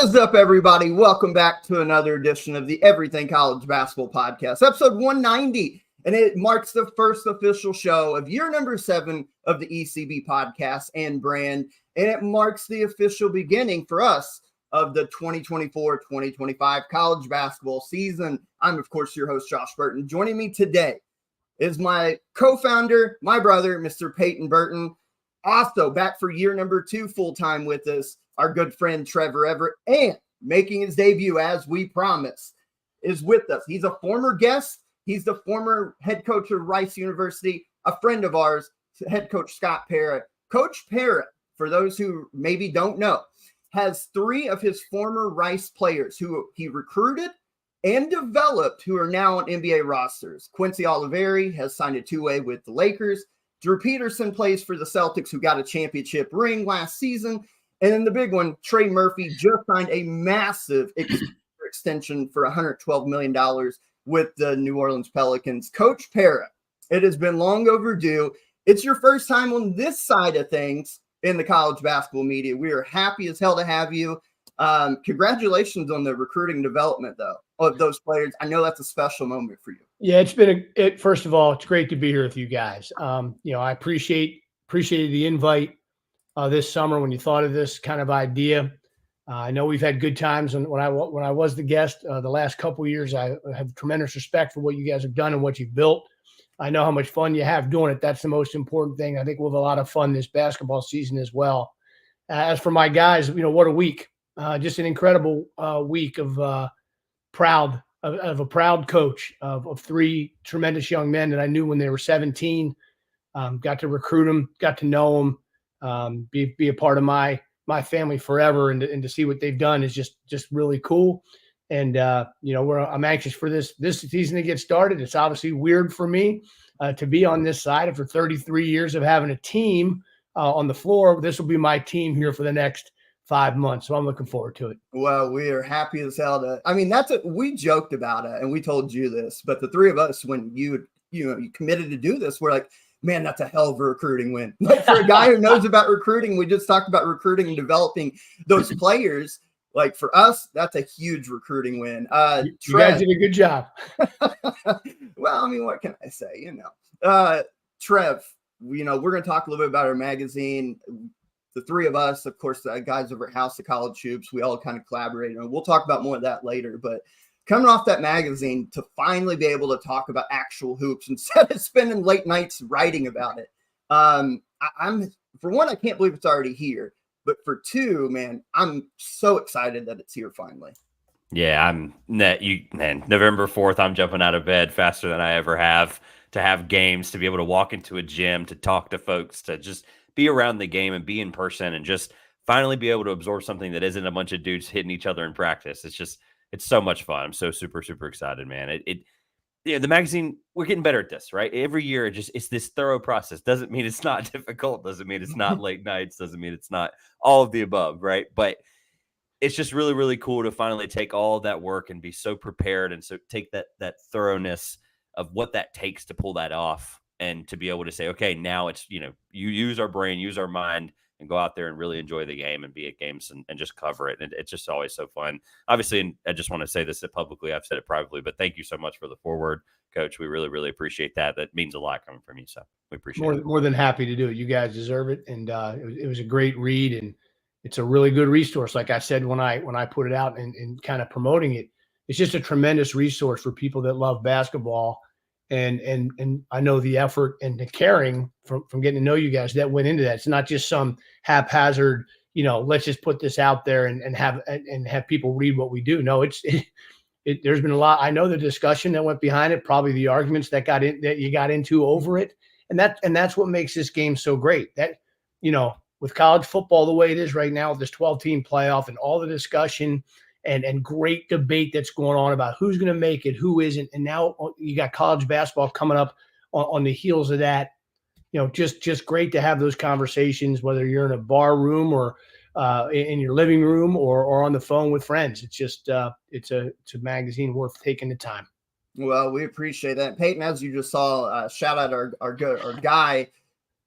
What's up, everybody? Welcome back to another edition of the Everything College Basketball Podcast, episode 190, and it marks the first official show of year number 7 of the ECB podcast and brand, and it marks the official beginning for us of the 2024-2025 college basketball season. I'm, of course, your host, Josh Burton. Joining me today is my co-founder, my brother, Mr. Peyton Burton, also back for year number 2 full-time with us, our good friend Trevor Everett, and making his debut as we promised, is with us. He's a former guest. He's the former head coach of Rice University, a friend of ours, head coach Scott Pera. Coach Pera, for those who maybe don't know, has 3 of his former Rice players who he recruited and developed who are now on NBA rosters. Quincy Oliveri has signed a 2-way with the Lakers. Drew Peterson plays for the Celtics, who got a championship ring last season. And then the big one, Trey Murphy, just signed a massive extension for $112 million with the New Orleans Pelicans. Coach Pera, it has been long overdue. It's your first time on this side of things in the college basketball media. We are happy as hell to have you. Congratulations on the recruiting development, though, of those players. I know that's a special moment for you. Yeah, it's been first of all, it's great to be here with you guys. I appreciated the invite this summer when you thought of this kind of idea. I know we've had good times when I was the guest the last couple of years. I have tremendous respect for what you guys have done and what you've built. I know how much fun you have doing it. That's the most important thing. I think we'll have a lot of fun this basketball season as well. As for my guys, what a week. Just an incredible week of a proud coach of 3 tremendous young men that I knew when they were 17. Got to recruit them, got to know them. Be a part of my family forever, and to see what they've done is just really cool. And I'm anxious for this season to get started. It's obviously weird for me to be on this side after 33 years of having a team on the floor. This will be my team here for the next 5 months, so I'm looking forward to it. Well, we are happy as hell we joked about it and we told you this, but the 3 of us, when you committed to do this, we're like, man, that's a hell of a recruiting win. Like, for a guy who knows about recruiting, we just talked about recruiting and developing those players. Like, for us, that's a huge recruiting win. You guys did a good job. Well, what can I say? Trev, we're going to talk a little bit about our magazine. The 3 of us, of course, the guys over at House of College Hoops, we all kind of collaborated, and we'll talk about more of that later. But coming off that magazine to finally be able to talk about actual hoops instead of spending late nights writing about it. I'm for one, I can't believe it's already here, but for 2, man, I'm so excited that it's here finally. Yeah, November 4th, I'm jumping out of bed faster than I ever have to have games, to be able to walk into a gym, to talk to folks, to just be around the game and be in person and just finally be able to absorb something that isn't a bunch of dudes hitting each other in practice. It's so much fun. I'm so super, super excited, man. The magazine, we're getting better at this, right? Every year, it's this thorough process. Doesn't mean it's not difficult. Doesn't mean it's not late nights. Doesn't mean it's not all of the above, right? But it's just really, really cool to finally take all of that work and be so prepared, and so take that thoroughness of what that takes to pull that off, and to be able to say, okay, now it's, you use our brain, use our mind, and go out there and really enjoy the game and be at games and just cover it. And it's just always so fun. Obviously, and I just want to say this publicly, I've said it privately, but thank you so much for the forward, Coach. We really, really appreciate that. That means a lot coming from you. So we appreciate it. More than happy to do it. You guys deserve it. And it was a great read, and it's a really good resource. Like I said, when I put it out and kind of promoting it, it's just a tremendous resource for people that love basketball. And I know the effort and the caring from getting to know you guys that went into that. It's not just some haphazard, let's just put this out there and have people read what we do. No, there's been a lot. I know the discussion that went behind it, probably the arguments that you got into over it. And that's what makes this game so great. That, with college football the way it is right now, with this 12-team playoff and all the discussion and great debate that's going on about who's going to make it, who isn't. And now you got college basketball coming up on the heels of that. Just great to have those conversations, whether you're in a bar room or in your living room or on the phone with friends. It's just it's a magazine worth taking the time. Well, we appreciate that. Peyton, as you just saw, shout out our guy,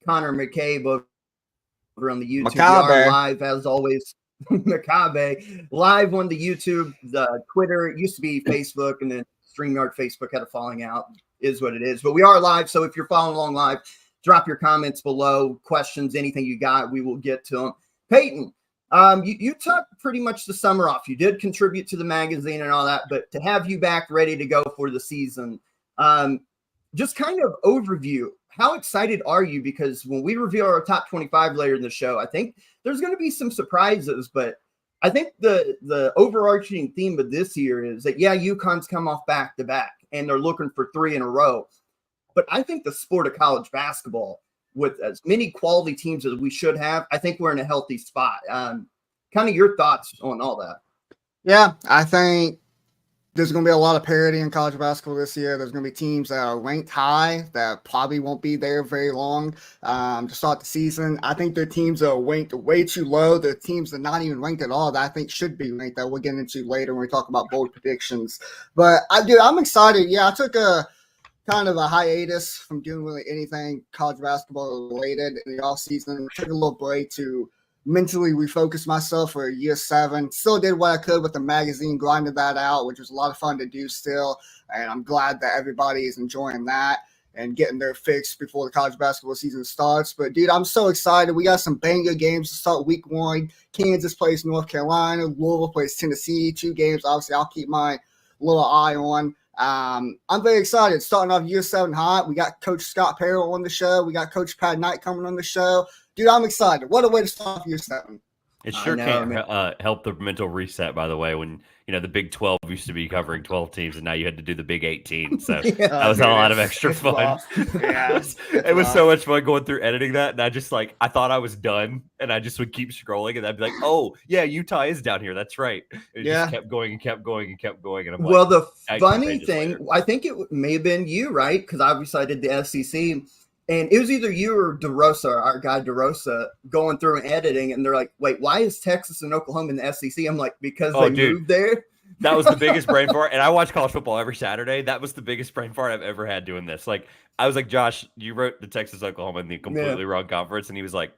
Connor McCabe, over on the YouTube. We are live, as always. Makabe live on the YouTube, the Twitter. It used to be Facebook, and then StreamYard. Facebook had a falling out, is what it is. But we are live, so if you're following along live, drop your comments below, questions, anything you got, we will get to them. Peyton, you took pretty much the summer off. You did contribute to the magazine and all that, but to have you back ready to go for the season, just kind of overview, how excited are you? Because when we reveal our top 25 later in the show, I think there's going to be some surprises, but I think the overarching theme of this year is that, yeah, UConn's come off back-to-back, and they're looking for 3 in a row. But I think the sport of college basketball, with as many quality teams as we should have, I think we're in a healthy spot. Kind of your thoughts on all that. Yeah, I think there's going to be a lot of parity in college basketball this year. There's going to be teams that are ranked high that probably won't be there very long to start the season. I think there are teams that are ranked way too low. There are teams that are not even ranked at all that I think should be ranked, that we'll get into later when we talk about bold predictions. But I'm excited. Yeah, I took a kind of a hiatus from doing really anything college basketball related in the offseason. Took a little break to mentally refocus myself for year 7. Still did what I could with the magazine, grinded that out, which was a lot of fun to do still. And I'm glad that everybody is enjoying that and getting their fix before the college basketball season starts. But, dude, I'm so excited. We got some banger games to start week 1. Kansas plays North Carolina. Louisville plays Tennessee. 2 games, obviously, I'll keep my little eye on. I'm very excited. Starting off year 7 hot. We got Coach Scott Pera on the show. We got Coach Pat Knight coming on the show. Dude, I'm excited. What a way to start off year 7. It sure can't help the mental reset, by the way, when the Big 12 used to be covering 12 teams, and now you had to do the Big 18. So Yeah, that was a lot of extra fun. Yeah, it was so much fun going through editing that, and I thought I was done, and I just would keep scrolling, and I'd be like, oh, yeah, Utah is down here. That's right. It just kept going and kept going and kept going. And I'm well, like, the funny thing, I think it may have been you, right? Because obviously I did the SEC. And it was either you or DeRosa, our guy DeRosa, going through and editing, and they're like, wait, why is Texas and Oklahoma in the SEC? I'm like, because they moved there. That was the biggest brain fart. And I watch college football every Saturday. That was the biggest brain fart I've ever had doing this. Like, I was like, Josh, you wrote the Texas Oklahoma in the completely wrong conference. And he was like,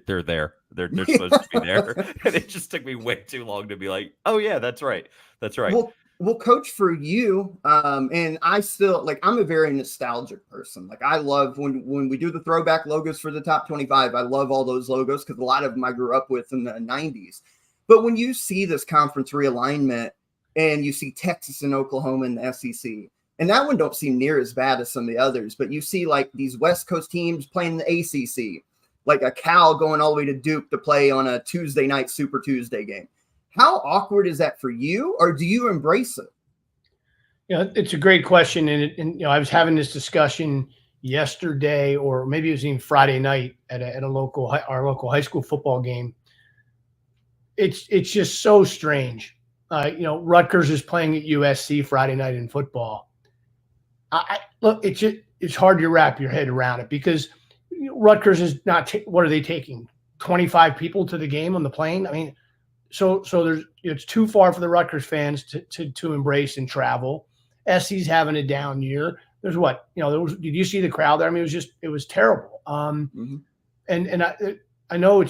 they're there. They're supposed to be there. And it just took me way too long to be like, oh, yeah, that's right. That's right. Well, Coach, for you, and I still, like, I'm a very nostalgic person. Like, I love when we do the throwback logos for the top 25, I love all those logos because a lot of them I grew up with in the 90s. But when you see this conference realignment and you see Texas and Oklahoma in the SEC, and that one don't seem near as bad as some of the others, but you see, like, these West Coast teams playing the ACC, like a Cal going all the way to Duke to play on a Tuesday night Super Tuesday game. How awkward is that for you, or do you embrace it? It's a great question. And I was having this discussion yesterday, or maybe it was even Friday night at our local high school football game. It's just so strange. Rutgers is playing at USC Friday night in football. Look, it's hard to wrap your head around it because Rutgers is not. What are they taking? 25 people to the game on the plane? I mean, so it's too far for the Rutgers fans to embrace and travel. SC's having a down year. There's did you see the crowd there? I mean, it was terrible. And I know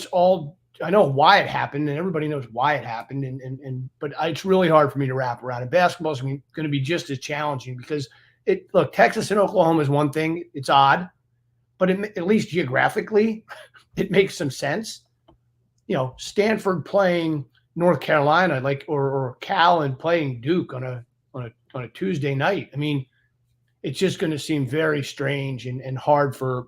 I know why it happened, and everybody knows why it happened. But it's really hard for me to wrap around. And basketball is going to be just as challenging because Texas and Oklahoma is one thing. It's odd, but at least geographically, it makes some sense. Stanford playing North Carolina, or Cal and playing Duke on a Tuesday night. I mean, it's just going to seem very strange and hard for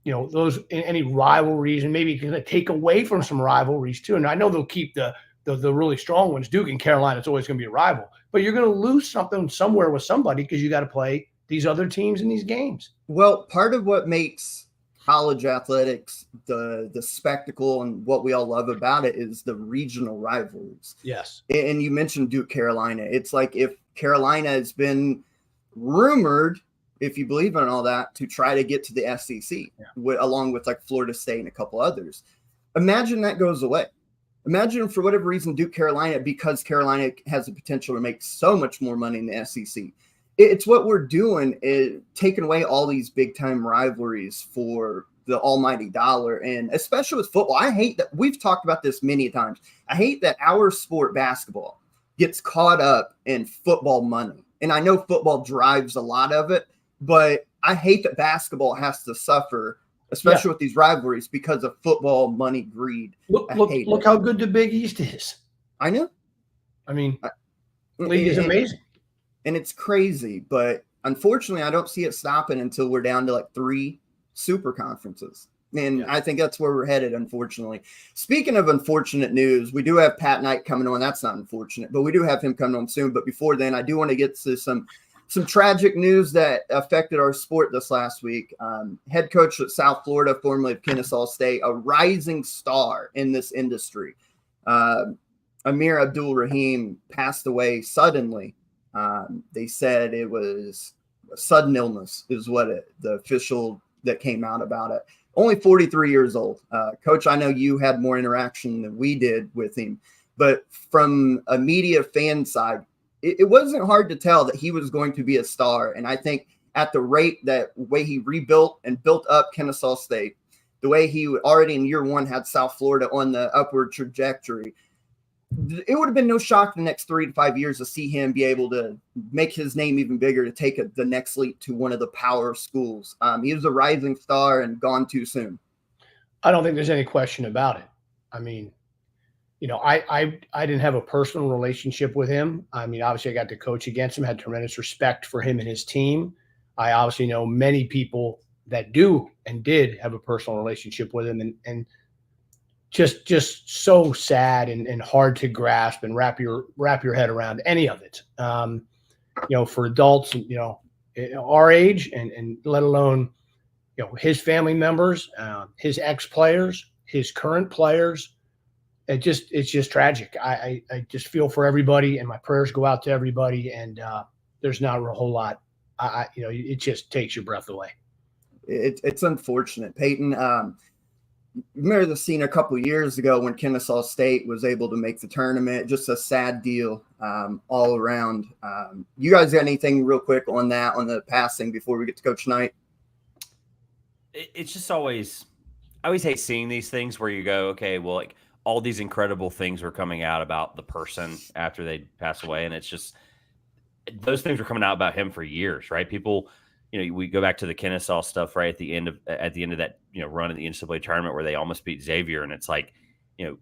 those any rivalries, and maybe going to take away from some rivalries too. And I know they'll keep the really strong ones. Duke and Carolina, it's always going to be a rival, but you're going to lose something somewhere with somebody because you got to play these other teams in these games. Well, part of what makes college athletics the spectacle and what we all love about it is the regional rivalries. Yes. And you mentioned Duke Carolina. It's like if Carolina has been rumored, if you believe in all that, to try to get to the SEC along with like Florida State and a couple others. Imagine that goes away. Imagine for whatever reason Duke Carolina, because Carolina has the potential to make so much more money in the SEC. It's what we're doing, is taking away all these big time rivalries for the almighty dollar. And especially with football, I hate that we've talked about this many times. I hate that our sport, basketball, gets caught up in football money. And I know football drives a lot of it, but I hate that basketball has to suffer, especially with these rivalries, because of football money greed. Look how good the Big East is. I know. I mean, league is amazing. And it's crazy, but unfortunately, I don't see it stopping until we're down to like 3 super conferences. And I think that's where we're headed, unfortunately. Speaking of unfortunate news, we do have Pat Knight coming on. That's not unfortunate, but we do have him coming on soon. But before then, I do want to get to some tragic news that affected our sport this last week. Head coach at South Florida, formerly of Kennesaw State, a rising star in this industry. Amir Abdul-Rahim passed away suddenly. They said it was a sudden illness is what the official that came out about it. Only 43 years old. Coach, I know you had more interaction than we did with him, but from a media fan side, it wasn't hard to tell that he was going to be a star. And I think at the rate that way he rebuilt and built up Kennesaw State, the way he already in year 1 had South Florida on the upward trajectory, it would have been no shock the next 3 to 5 years to see him be able to make his name even bigger, to take the next leap to one of the power schools. He was a rising star and gone too soon. I don't think there's any question about it. I mean, you know, I didn't have a personal relationship with him. I mean, obviously I got to coach against him, had tremendous respect for him and his team. I obviously know many people that do and did have a personal relationship with him, and just so sad and hard to grasp and wrap your head around any of it. You know, for adults, you know, our age and let alone, you know, his family members, his ex-players, his current players. It's just tragic. I just feel for everybody, and my prayers go out to everybody. And there's not a whole lot. You know, it just takes your breath away. It's unfortunate, Peyton. Remember the scene a couple years ago when Kennesaw State was able to make the tournament. Just a sad deal all around. You guys got anything real quick on that, on the passing, before we get to Coach Knight? It's just always – I always hate seeing these things where you go, okay, well, like all these incredible things were coming out about the person after they pass away, and it's just – those things were coming out about him for years, right? People – you know, we go back to the Kennesaw stuff right at the end of that, you know, run in the NCAA tournament where they almost beat Xavier. And it's like, you know,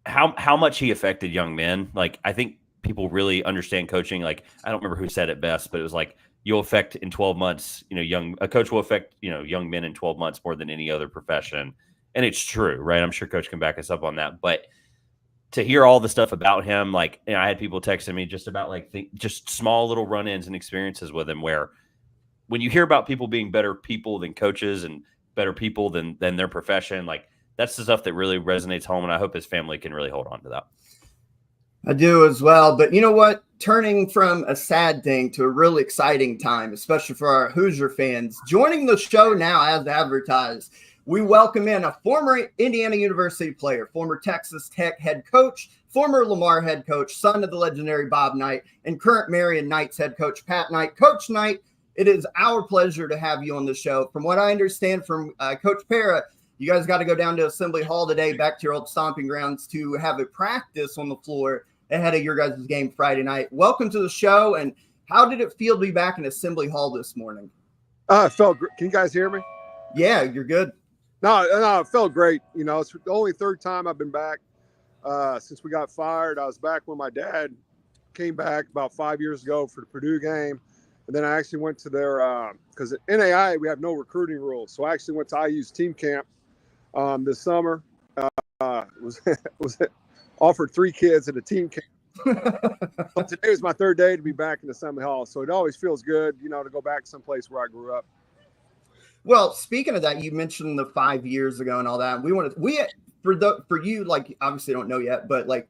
how much he affected young men. Like, I think people really understand coaching. Like, I don't remember who said it best, but it was like, you'll affect in 12 months, you know, a coach will affect, you know, young men in 12 months more than any other profession. And it's true, right? I'm sure Coach can back us up on that. But to hear all the stuff about him, like, you know, I had people texting me just about like just small little run-ins and experiences with him where, when you hear about people being better people than coaches and better people than their profession, like that's the stuff that really resonates home. And I hope his family can really hold on to that. I do as well. But you know what? Turning from a sad thing to a really exciting time, especially for our Hoosier fans, joining the show now as advertised, we welcome in a former Indiana University player, former Texas Tech head coach, former Lamar head coach, son of the legendary Bob Knight, and current Marian Knights head coach, Pat Knight. Coach Knight, it is our pleasure to have you on the show. From what I understand from Coach Pera, you guys got to go down to Assembly Hall today, back to your old stomping grounds, to have a practice on the floor ahead of your guys' game Friday night. Welcome to the show, and how did it feel to be back in Assembly Hall this morning? It felt great. Can you guys hear me? Yeah, you're good. No, it felt great. You know, it's the only third time I've been back since we got fired. I was back when my dad came back about 5 years ago for the Purdue game. And then I actually went to their because at NAI we have no recruiting rules, so I actually went to IU's team camp this summer. Was offered 3 kids at a team camp. But today was my third day to be back in Assembly Hall, so it always feels good, you know, to go back someplace where I grew up. Well, speaking of that, you mentioned the 5 years ago and all that. For you, like, obviously don't know yet, but like,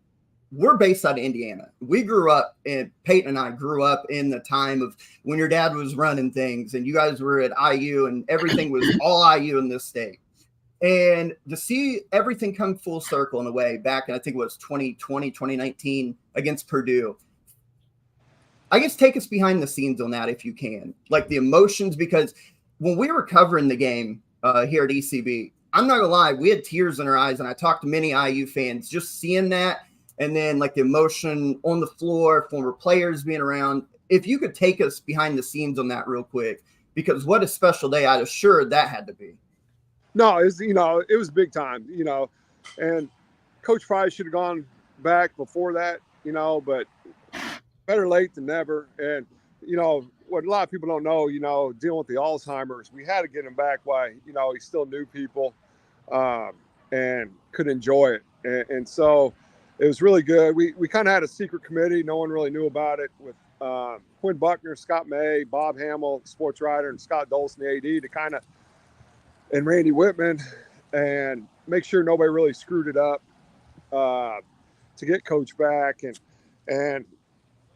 we're based out of Indiana. We grew up, and Peyton and I grew up in the time of when your dad was running things and you guys were at IU and everything was all IU in this state. And to see everything come full circle in a way back in, I think it was 2020, 2019 against Purdue. I guess take us behind the scenes on that if you can. Like the emotions, because when we were covering the game, here at ECB. I'm not gonna lie, we had tears in our eyes, and I talked to many IU fans just seeing that, and then like the emotion on the floor, former players being around. If you could take us behind the scenes on that real quick, because what a special day I'd assured that had to be. No, it was big time, and Coach probably should have gone back before that, but better late than never. And, what a lot of people don't know, dealing with the Alzheimer's, we had to get him back while, he still knew people and could enjoy it. And so it was really good. We kind of had a secret committee. No one really knew about it, with Quinn Buckner, Scott May, Bob Hamill, sports writer, and Scott Dolson, the AD, to kind of, and Randy Whitman, and make sure nobody really screwed it up to get Coach back. And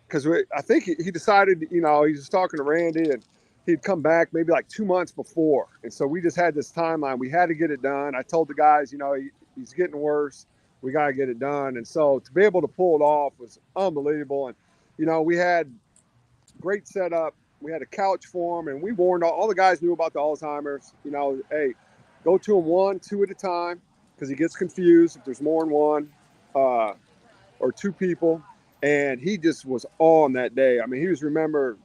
because I think he decided, he was talking to Randy, and he'd come back maybe like 2 months before. And so we just had this timeline. We had to get it done. I told the guys, he's getting worse. We got to get it done. And so to be able to pull it off was unbelievable. And, we had great setup. We had a couch for him, and we warned all the guys knew about the Alzheimer's. Hey, go to him 1, 2 at a time, because he gets confused if there's more than one or 2 people. And he just was on that day. I mean, he was remember,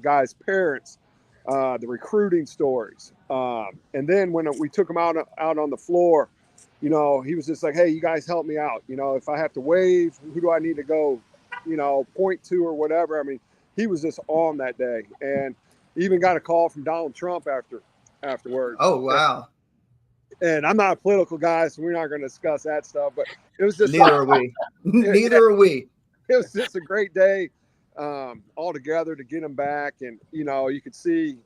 guys' parents, the recruiting stories. And then when we took him out on the floor, he was just like, hey, you guys help me out. If I have to wave, who do I need to go, point to or whatever. I mean, he was just on that day. And even got a call from Donald Trump afterwards. Oh, wow. And I'm not a political guy, so we're not going to discuss that stuff. But it was just Neither are we. Neither are we. It was just a great day all together to get him back. And, you could see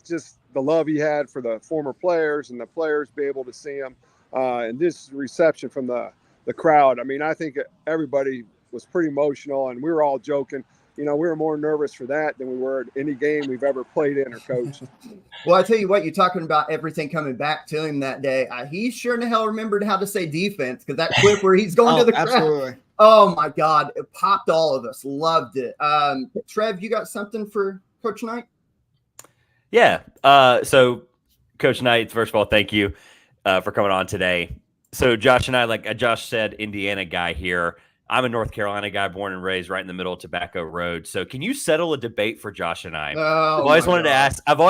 just the love he had for the former players, and the players be able to see him. And this reception from the crowd. I mean, I think everybody was pretty emotional, and we were all joking. We were more nervous for that than we were at any game we've ever played in or coached. Well, I tell you what, you're talking about everything coming back to him that day. He sure in the hell remembered how to say defense, because that clip where he's going to the absolutely. crowd. Oh, my God. It popped all of us. Loved it. Trev, you got something for Coach Knight? Yeah. So, Coach Knight, first of all, thank you for coming on today. So, Josh and I, like Josh said, Indiana guy here. I'm a North Carolina guy, born and raised right in the middle of Tobacco Road. So can you settle a debate for Josh and I? I've always wanted to ask. No.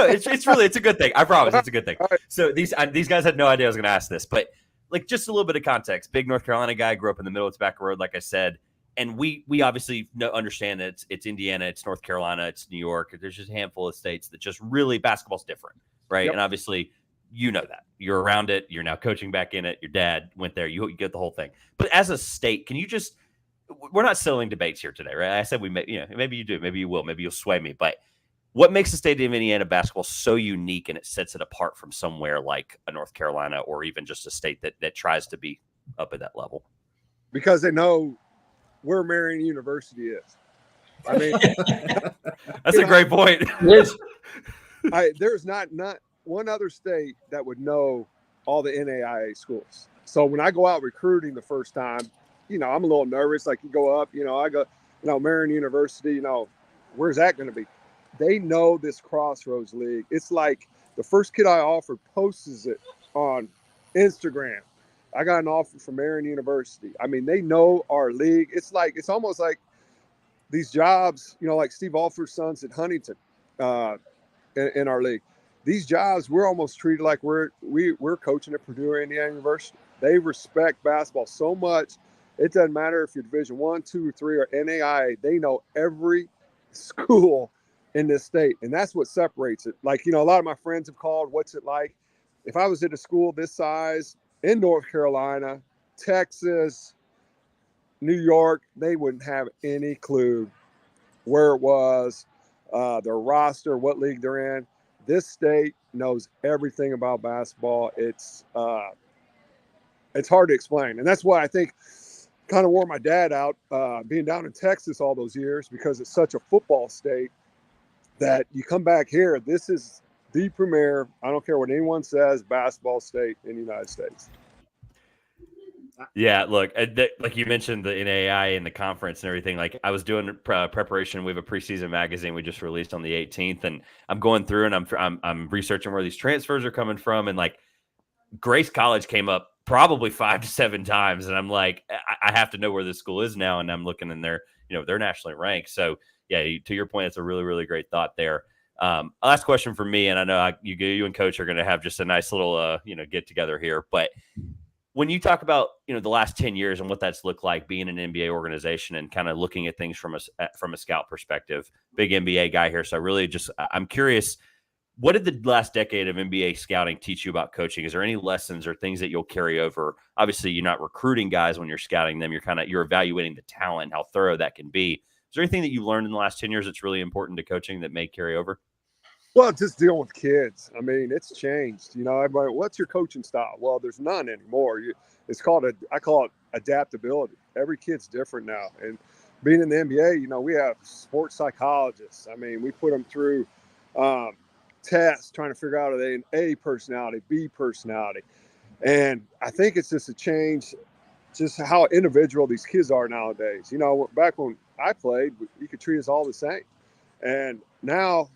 It's a good thing. I promise it's a good thing. So these guys had no idea I was going to ask this, but like just a little bit of context. Big North Carolina guy, grew up in the middle of Tobacco Road, like I said, and we obviously understand that it's Indiana, it's North Carolina, it's New York. There's just a handful of states that just really basketball's different, right? Yep. And obviously, that you're around it. You're now coaching back in it. Your dad went there. You get the whole thing. But as a state, can you just? We're not settling debates here today, right? I said we may, maybe you do, maybe you will, maybe you'll sway me. But what makes the state of Indiana basketball so unique, and it sets it apart from somewhere like a North Carolina, or even just a state that tries to be up at that level? Because they know where Marian University is. I mean, that's a great point. There's not one other state that would know all the NAIA schools. So when I go out recruiting the first time, I'm a little nervous. Like you go up, I go, Marian University, where's that going to be? They know this Crossroads League. It's like the first kid I offered posts it on Instagram. I got an offer from Marian University. I mean, they know our league. It's almost like these jobs, like Steve Alford's sons at Huntington in our league. These jobs, we're almost treated like we're coaching at Purdue or Indiana University. They respect basketball so much. It doesn't matter if you're Division 1, 2, or 3, or NAIA. They know every school in this state, and that's what separates it. Like, a lot of my friends have called, what's it like? If I was at a school this size in North Carolina, Texas, New York, they wouldn't have any clue where it was, their roster, what league they're in. This state knows everything about basketball. It's hard to explain. And that's why I think kind of wore my dad out being down in Texas all those years, because it's such a football state that you come back here. This is the premier, I don't care what anyone says, basketball state in the United States. Yeah, look, like you mentioned the NAI and the conference and everything. Like I was doing preparation. We have a preseason magazine we just released on the 18th, and I'm going through and I'm researching where these transfers are coming from, and like Grace College came up probably 5 to 7 times, and I'm like, I have to know where this school is now, and I'm looking in there, they're nationally ranked. So yeah, to your point, it's a really, really great thought there. Last question for me, and I know you and Coach are going to have just a nice little get together here, but when you talk about the last 10 years and what that's looked like being an NBA organization and kind of looking at things from a scout perspective, big NBA guy here, so I'm curious, what did the last decade of NBA scouting teach you about coaching? Is there any lessons or things that you'll carry over? Obviously, you're not recruiting guys when you're scouting them. You're evaluating the talent, how thorough that can be. Is there anything that you learned in the last 10 years that's really important to coaching that may carry over? Well, just dealing with kids. I mean, it's changed. Everybody, what's your coaching style? Well, there's none anymore. I call it adaptability. Every kid's different now. And being in the NBA, we have sports psychologists. I mean, we put them through tests trying to figure out, are they an A personality, B personality? And I think it's just a change, just how individual these kids are nowadays. Back when I played, you could treat us all the same. And now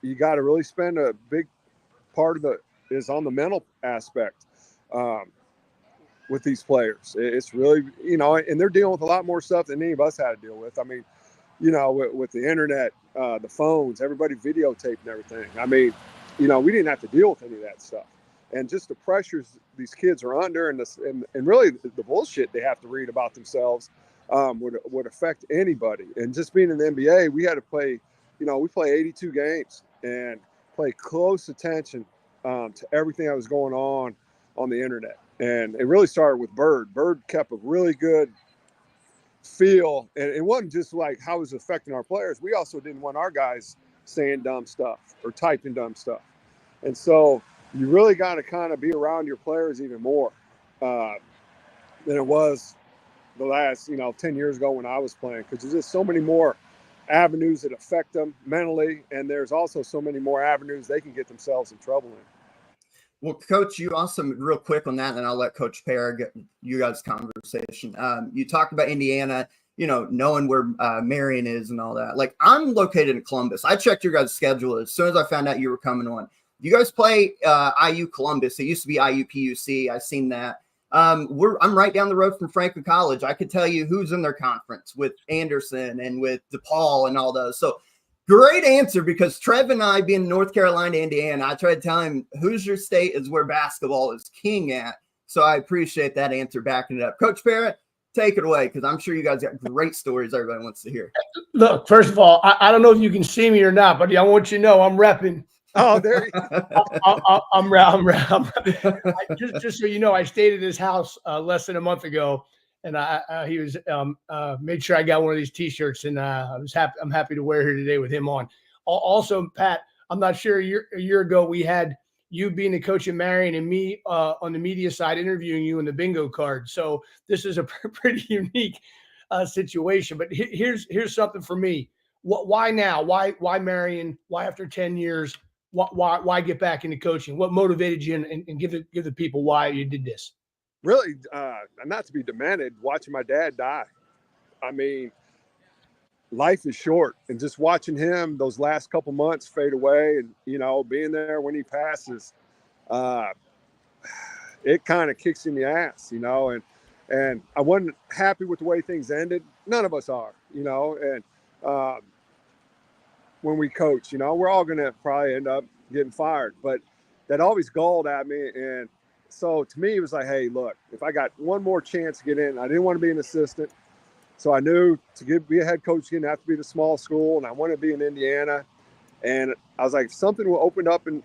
you got to really spend a big part of is on the mental aspect with these players. It's really, and they're dealing with a lot more stuff than any of us had to deal with. I mean, with the internet, the phones, everybody videotaping everything. I mean, we didn't have to deal with any of that stuff. And just the pressures these kids are under and really the bullshit they have to read about themselves would affect anybody. And just being in the NBA, we had to play, we play 82 games and pay close attention to everything that was going on the internet. And it really started with Bird. Bird kept a really good feel, and it wasn't just like how it was affecting our players. We also didn't want our guys saying dumb stuff or typing dumb stuff. And so you really got to kind of be around your players even more than it was the last, 10 years ago when I was playing, because there's just so many more avenues that affect them mentally, and there's also so many more avenues they can get themselves in trouble in. Well, Coach, you also, real quick on that, and I'll let Coach Pera get you guys' conversation. You talked about Indiana, knowing where Marian is and all that. Like, I'm located in Columbus. I checked your guys' schedule as soon as I found out you were coming on. You guys play IU Columbus. It used to be IU PUC. I've seen that. I'm right down the road from Franklin College. I could tell you who's in their conference with Anderson and with DePaul and all those. So great answer, because Trev and I, being North Carolina, Indiana, I tried to tell him Hoosier State is where basketball is king at. So I appreciate that answer backing it up. Coach Pera, take it away, because I'm sure you guys got great stories everybody wants to hear. Look, first of all, I don't know if you can see me or not, but I want you to know I'm repping. Oh, there you go. I'm just so you know, I stayed at his house less than a month ago, and he was made sure I got one of these T-shirts, and I'm happy to wear here today with him on. Also, Pat, I'm not sure a year ago we had you being the coach of Marian and me on the media side interviewing you in the bingo card. So this is a pretty unique situation. But here's something for me. Why now? Why Marian? Why after 10 years? Why get back into coaching? What motivated you, and give the people why you did this? Really, not to be demanded, watching my dad die. I mean, life is short, and just watching him those last couple months fade away, and being there when he passes, it kind of kicks in the ass, and I wasn't happy with the way things ended. None of us are, and when we coach, we're all going to probably end up getting fired, but that always galled at me. And so to me, it was like, hey, look, if I got one more chance to get in, I didn't want to be an assistant. So I knew to be a head coach, you didn't have to be at a small school, and I wanted to be in Indiana. And I was like, if something will open up in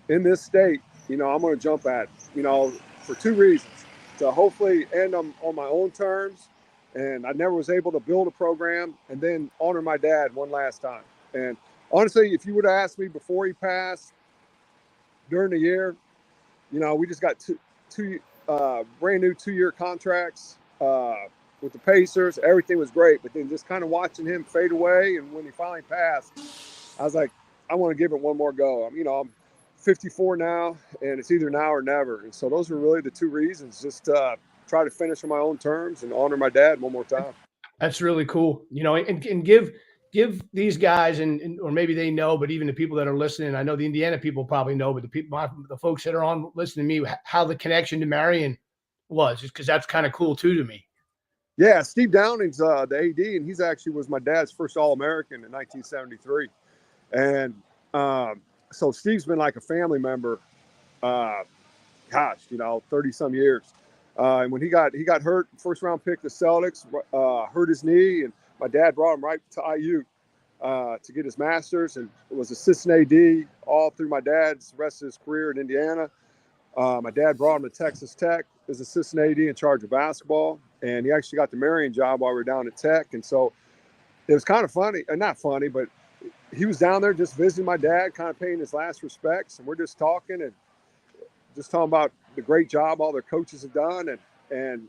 this state, I'm going to jump at it, for two reasons. To hopefully end on my own terms. And I never was able to build a program, and then honor my dad one last time. And honestly, if you would have asked me before he passed during the year, we just got two brand new 2-year contracts with the Pacers. Everything was great, but then just kind of watching him fade away, and when he finally passed, I was like, I want to give it one more go. I'm 54 now, and it's either now or never. And so those were really the two reasons. Just try to finish on my own terms and honor my dad one more time. That's really cool. And give these guys and or maybe they know, but even the people that are listening, I know the Indiana people probably know, but the folks that are on listening to me, how the connection to Marian was, just because that's kind of cool too to me. Yeah, Steve Downing's the AD, and he's actually was my dad's first All-American in 1973. And so Steve's been like a family member, 30-some years. And when he got hurt, first round pick, the Celtics, hurt his knee, and my dad brought him right to IU to get his master's, and was assistant AD all through my dad's rest of his career in Indiana. My dad brought him to Texas Tech as assistant AD in charge of basketball, and he actually got the Marian job while we were down at Tech. And so it was kind of funny, not funny, but he was down there just visiting my dad, kind of paying his last respects, and we're just talking about the great job all their coaches have done, and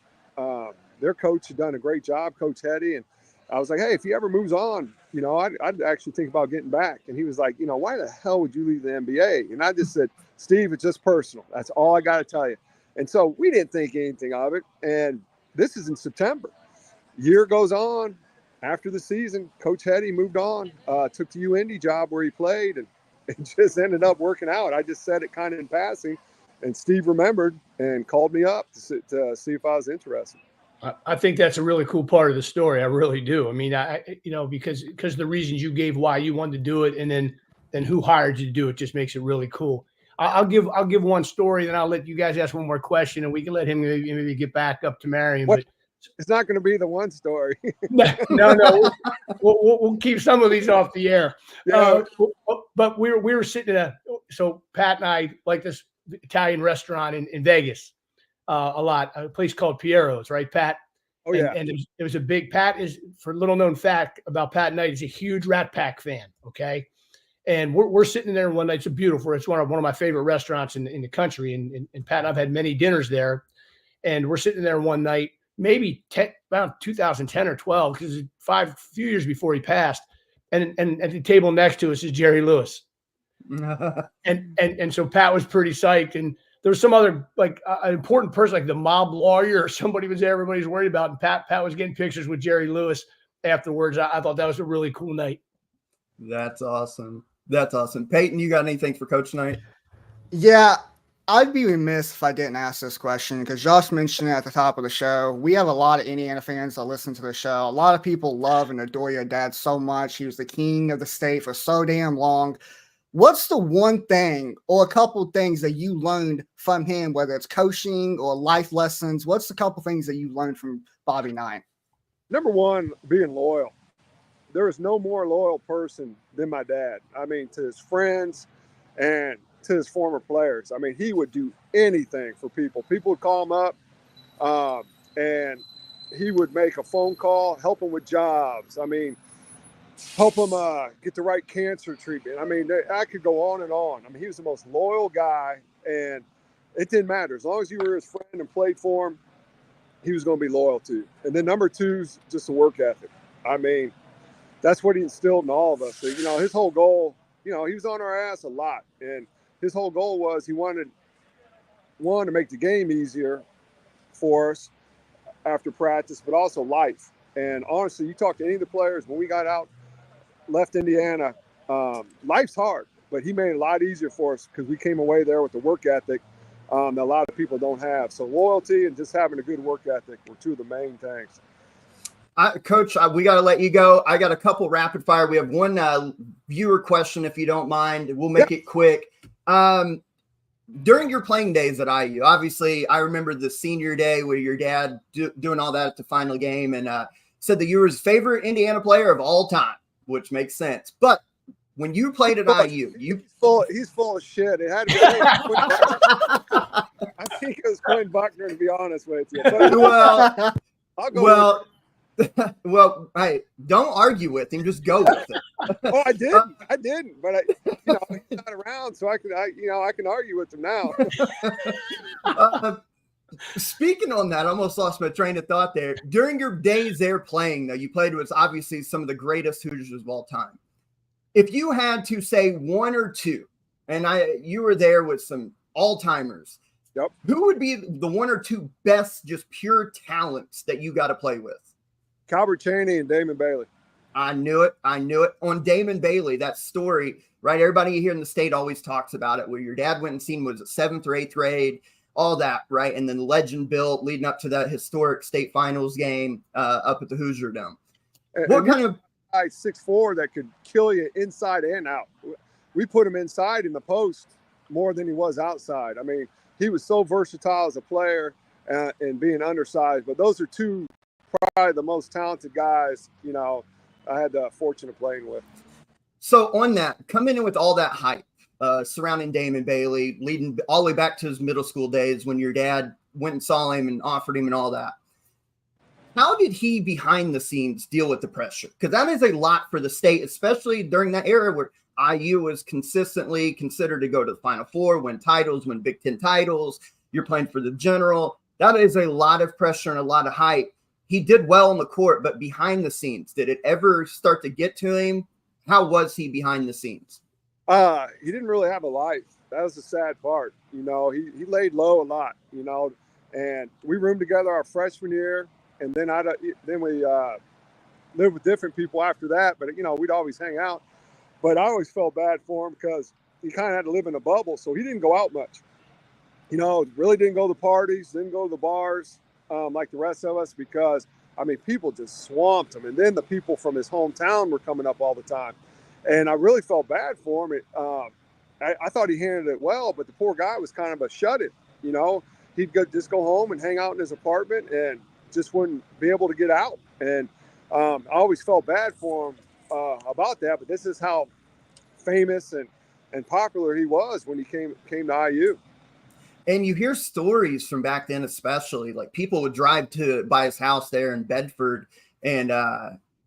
their coach had done a great job, Coach Hetty. And I was like, hey, if he ever moves on, I'd actually think about getting back. And he was like, why the hell would you leave the NBA? And I just said, Steve, it's just personal. That's all I got to tell you. And so we didn't think anything of it. And this is in September. Year goes on. After the season, Coach Hetty moved on, took the UIndy job where he played, and it just ended up working out. I just said it kind of in passing, and Steve remembered and called me up to see if I was interested. I think that's a really cool part of the story. I really do. I mean, because the reasons you gave why you wanted to do it, and then who hired you to do it just makes it really cool. I'll give one story, then I'll let you guys ask one more question, and we can let him maybe get back up to Marian. But it's not going to be the one story. No. We'll keep some of these off the air. Yeah. But we were sitting so Pat and I like this Italian restaurant in Vegas a lot, a place called Piero's, right, Pat? Oh, yeah. And it was a big, Pat is, for little known fact about Pat Knight, is a huge Rat Pack fan, okay? And we're sitting there one night. It's beautiful. It's one of my favorite restaurants in the country. And Pat and I've had many dinners there. And we're sitting there one night, maybe about 2010 or 12, because a few years before he passed. And at the table next to us is Jerry Lewis. and so Pat was pretty psyched. And there was some other, like an important person, like the mob lawyer or somebody was there everybody's worried about. And Pat was getting pictures with Jerry Lewis afterwards. I thought that was a really cool night. That's awesome. That's awesome. Peyton, you got anything for Coach Knight? Yeah, I'd be remiss if I didn't ask this question, because Josh mentioned it at the top of the show. We have a lot of Indiana fans that listen to the show. A lot of people love and adore your dad so much. He was the king of the state for so damn long. What's the one thing or a couple things that you learned from him, whether it's coaching or life lessons? What's the couple things that you learned from Bobby Knight? Number one, being loyal. There is no more loyal person than my dad. I mean, to his friends and to his former players. I mean, he would do anything for people. People would call him up and he would make a phone call, help them with jobs. I mean, help them get the right cancer treatment. I mean, I could go on and on. I mean, he was the most loyal guy, and it didn't matter. As long as you were his friend and played for him, he was going to be loyal to you. And then number two is just the work ethic. I mean, that's what he instilled in all of us. So, his whole goal, he was on our ass a lot. And his whole goal was he wanted, one, to make the game easier for us after practice, but also life. And honestly, you talk to any of the players, when we got out, left Indiana, life's hard, but he made it a lot easier for us because we came away there with the work ethic that a lot of people don't have. So loyalty and just having a good work ethic were two of the main things. Coach, we got to let you go. I got a couple rapid fire. We have one viewer question, if you don't mind. We'll make it quick. During your playing days at IU, obviously, I remember the senior day where your dad doing all that at the final game, and said that you were his favorite Indiana player of all time, which makes sense. But when you played at IU, he's full of shit. It had to be I think it was Quinn Buckner, to be honest with you. But, I'll go well, hey, don't argue with him. Just go with it. Oh, I didn't. But he's not around, so I can argue with him now. Speaking on that, I almost lost my train of thought there. During your days there playing, though, you played with obviously some of the greatest Hoosiers of all time. If you had to say one or two, and you were there with some all-timers, Yep. Who would be the one or two best, just pure talents that you got to play with? Calvert Chaney and Damon Bailey. I knew it. On Damon Bailey, that story, right? Everybody here in the state always talks about it, where your dad went and seen, was it 7th or 8th grade, all that, right? And then the legend built leading up to that historic state finals game up at the Hoosier Dome. What kind of guy 6'4" that could kill you inside and out? We put him inside in the post more than he was outside. I mean, he was so versatile as a player and being undersized. But those are two probably the most talented guys, I had the fortune of playing with. So on that, coming in with all that hype surrounding Damon Bailey, leading all the way back to his middle school days when your dad went and saw him and offered him and all that, how did he behind the scenes deal with the pressure? Because that is a lot for the state, especially during that era where IU was consistently considered to go to the Final Four, win titles, win Big Ten titles. You're playing for the General. That is a lot of pressure and a lot of hype. He did well on the court, but behind the scenes, did it ever start to get to him? How was he behind the scenes? He didn't really have a life. That was the sad part. He laid low a lot, and we roomed together our freshman year. And then we lived with different people after that. But, we'd always hang out. But I always felt bad for him because he kind of had to live in a bubble. So he didn't go out much. Really didn't go to the parties, didn't go to the bars like the rest of us because, people just swamped him. And then the people from his hometown were coming up all the time. And I really felt bad for him. I thought he handled it well, but the poor guy was kind of a shut-in. He'd just go home and hang out in his apartment and just wouldn't be able to get out. And I always felt bad for him about that. But this is how famous and popular he was when he came to IU. And you hear stories from back then, especially like people would drive by his house there in Bedford and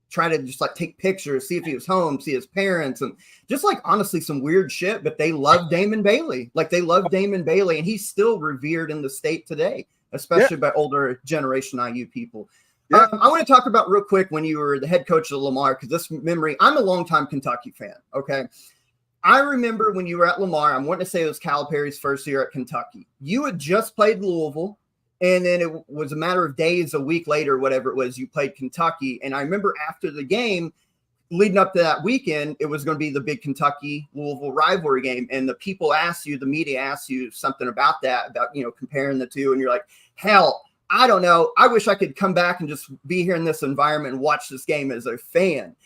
try to just like take pictures, see if he was home, see his parents, and just like honestly some weird shit. But they love Damon Bailey. And he's still revered in the state today, especially by older generation IU people. Yeah. I want to talk about real quick when you were the head coach of Lamar, because this memory, I'm a longtime Kentucky fan. Okay. I remember when you were at Lamar, I'm wanting to say it was Calipari's first year at Kentucky. You had just played Louisville, and then it was a matter of days, a week later, whatever it was, you played Kentucky. And I remember after the game, leading up to that weekend, it was going to be the big Kentucky-Louisville rivalry game. And the people asked you, the media asked you something about that, about, comparing the two. And you're like, hell, I don't know. I wish I could come back and just be here in this environment and watch this game as a fan.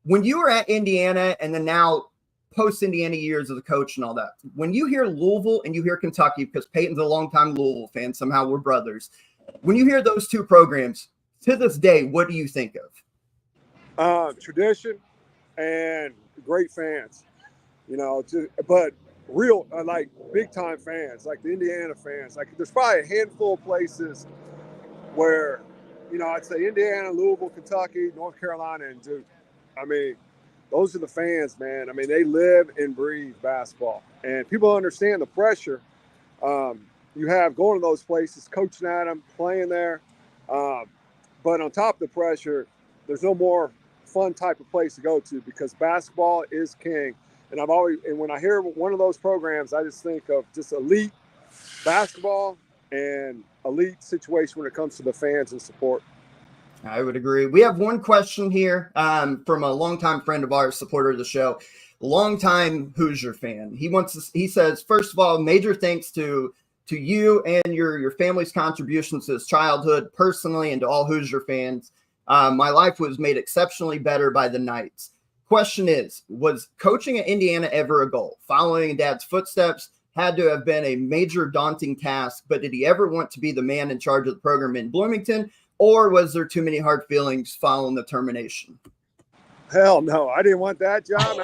When you were at Indiana and then now post-Indiana years as a coach and all that, when you hear Louisville and you hear Kentucky, because Peyton's a longtime Louisville fan, somehow we're brothers. When you hear those two programs, to this day, what do you think of? Tradition and great fans, but real, like big-time fans, like the Indiana fans. Like there's probably a handful of places where, I'd say Indiana, Louisville, Kentucky, North Carolina, and Duke. Those are the fans, man. They live and breathe basketball. And people understand the pressure you have going to those places, coaching at them, playing there. But on top of the pressure, there's no more fun type of place to go to because basketball is king. And when I hear one of those programs, I just think of just elite basketball and elite situation when it comes to the fans and support. I would agree. We have one question here from a longtime friend of ours, supporter of the show, longtime Hoosier fan. He says, first of all, major thanks to you and your family's contributions to his childhood personally and to all Hoosier fans. My life was made exceptionally better by the Knights. Question is, was coaching at Indiana ever a goal? Following in Dad's footsteps had to have been a major daunting task, but did he ever want to be the man in charge of the program in Bloomington? Or was there too many hard feelings following the termination? Hell no, I didn't want that job.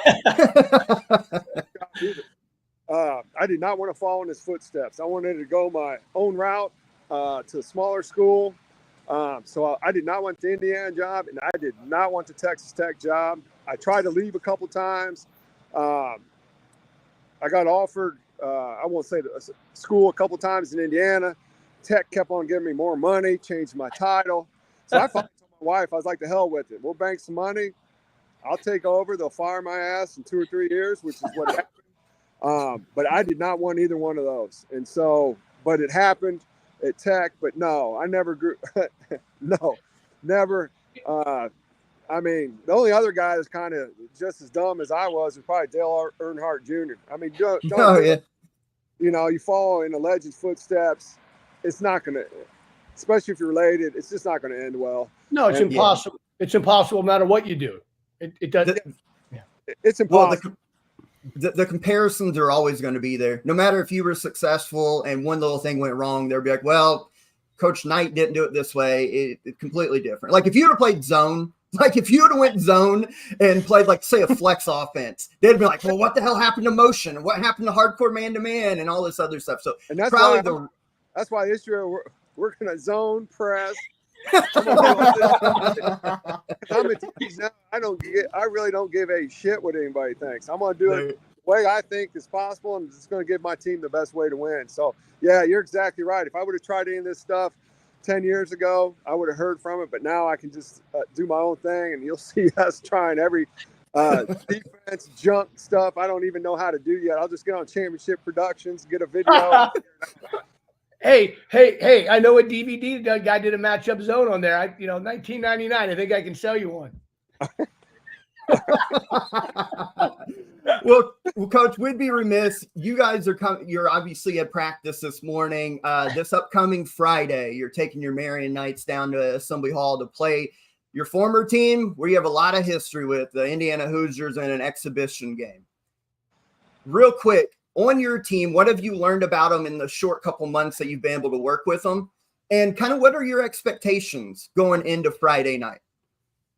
I did not want to follow in his footsteps. I wanted to go my own route to a smaller school. So I did not want the Indiana job, and I did not want the Texas Tech job. I tried to leave a couple times. I got offered, I won't say the school a couple times in Indiana. Tech kept on giving me more money, changed my title. So I finally told my wife, I was like, the hell with it. We'll bank some money. I'll take over. They'll fire my ass in 2 or 3 years, which is what happened. But I did not want either one of those. And so but it happened at Tech. But no, I never grew. No, never. I mean, the only other guy that's kind of just as dumb as I was probably Dale Earnhardt Jr. I mean, don't you know, you follow in a legend's footsteps. It's not going to, especially if you're related, it's just not going to end well. No, it's impossible. Yeah. It's impossible no matter what you do. It doesn't. It's impossible. Well, the comparisons are always going to be there. No matter if you were successful and one little thing went wrong, they'll be like, well, Coach Knight didn't do it this way. It's completely different. Like if you would have played zone, like if you would have went zone and played like say a flex offense, they'd be like, well, what the hell happened to motion and what happened to hardcore man-to-man and all this other stuff. So and that's probably why that's why this year we're going to zone press. I'm a team now. I really don't give a shit what anybody thinks. I'm going to do it the way I think is possible. I'm just going to give my team the best way to win. So yeah, you're exactly right. If I would have tried any of this stuff 10 years ago, I would have heard from it, but now I can just do my own thing, and you'll see us trying every defense junk stuff I don't even know how to do yet. I'll just get on Championship Productions, get a video. Hey, I know a DVD guy did a matchup zone on there. 1999. I think I can sell you one. Well, Coach, we'd be remiss. You guys you're obviously at practice this morning. This upcoming Friday, you're taking your Marian Knights down to Assembly Hall to play your former team, where you have a lot of history with, the Indiana Hoosiers, in an exhibition game. Real quick, on your team, what have you learned about them in the short couple months that you've been able to work with them? And kind of what are your expectations going into Friday night?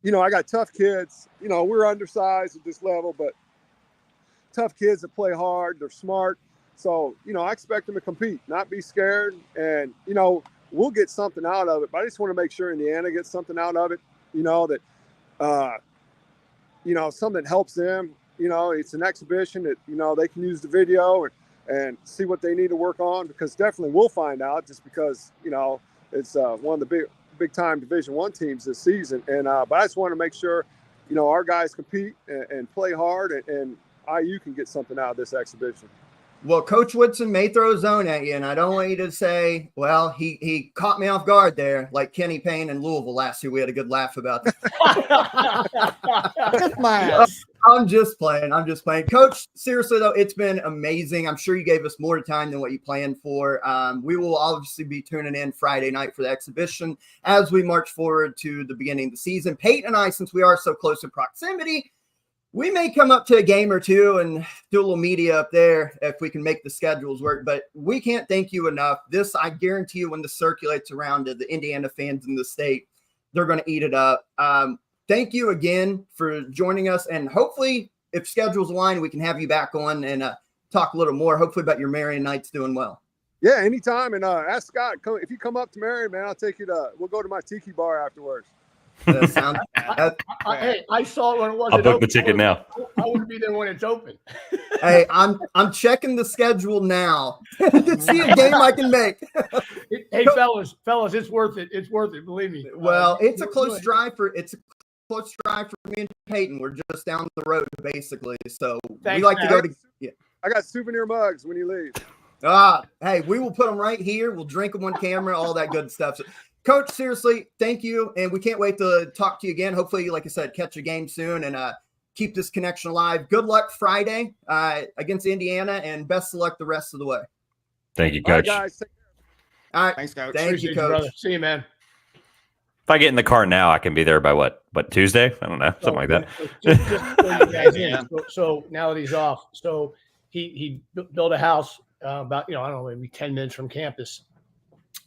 I got tough kids. We're undersized at this level, but tough kids that play hard. They're smart. So, I expect them to compete, not be scared. And, we'll get something out of it. But I just want to make sure Indiana gets something out of it, that, something that helps them. It's an exhibition that, they can use the video and see what they need to work on, because definitely we'll find out, just because, it's one of the big time Division I teams this season. And but I just want to make sure, our guys compete and play hard, and IU can get something out of this exhibition. Well, Coach Woodson may throw a zone at you, and I don't want you to say, well, he caught me off guard there, like Kenny Payne in Louisville last year. We had a good laugh about that. I'm just playing. Coach, seriously, though, it's been amazing. I'm sure you gave us more time than what you planned for. We will obviously be tuning in Friday night for the exhibition as we march forward to the beginning of the season. Peyton and I, since we are so close in proximity, we may come up to a game or two and do a little media up there if we can make the schedules work, but we can't thank you enough. This, I guarantee you, when this circulates around to the Indiana fans in the state, they're going to eat it up. Thank you again for joining us, and hopefully if schedules align, we can have you back on and talk a little more, hopefully about your Marian Knights doing well. Yeah, anytime. And ask Scott, if you come up to Marian, man, I'll take you we'll go to my tiki bar afterwards. That sounds hey, I saw it when it wasn't I'll book open. the ticket now. I want to be there when it's open. Hey, I'm checking the schedule now to see a game I can make. Hey, fellas, it's worth it. It's worth it. Believe me. Well, it's a close drive for me and Peyton. We're just down the road, basically. So we like to go to. Yeah. I got souvenir mugs when you leave. Hey, we will put them right here. We'll drink them on camera, all that good stuff. So, Coach, seriously, thank you. And we can't wait to talk to you again. Hopefully, like I said, catch a game soon and keep this connection alive. Good luck Friday against Indiana, and best of luck the rest of the way. Thank you, Coach. All right, guys. All right. Thanks, Coach. Thank you, Coach. Brother. See you, man. If I get in the car now, I can be there by what Tuesday? I don't know, something like that. Just fill you guys in. So now that he's off, so he built a house about, I don't know, maybe 10 minutes from campus.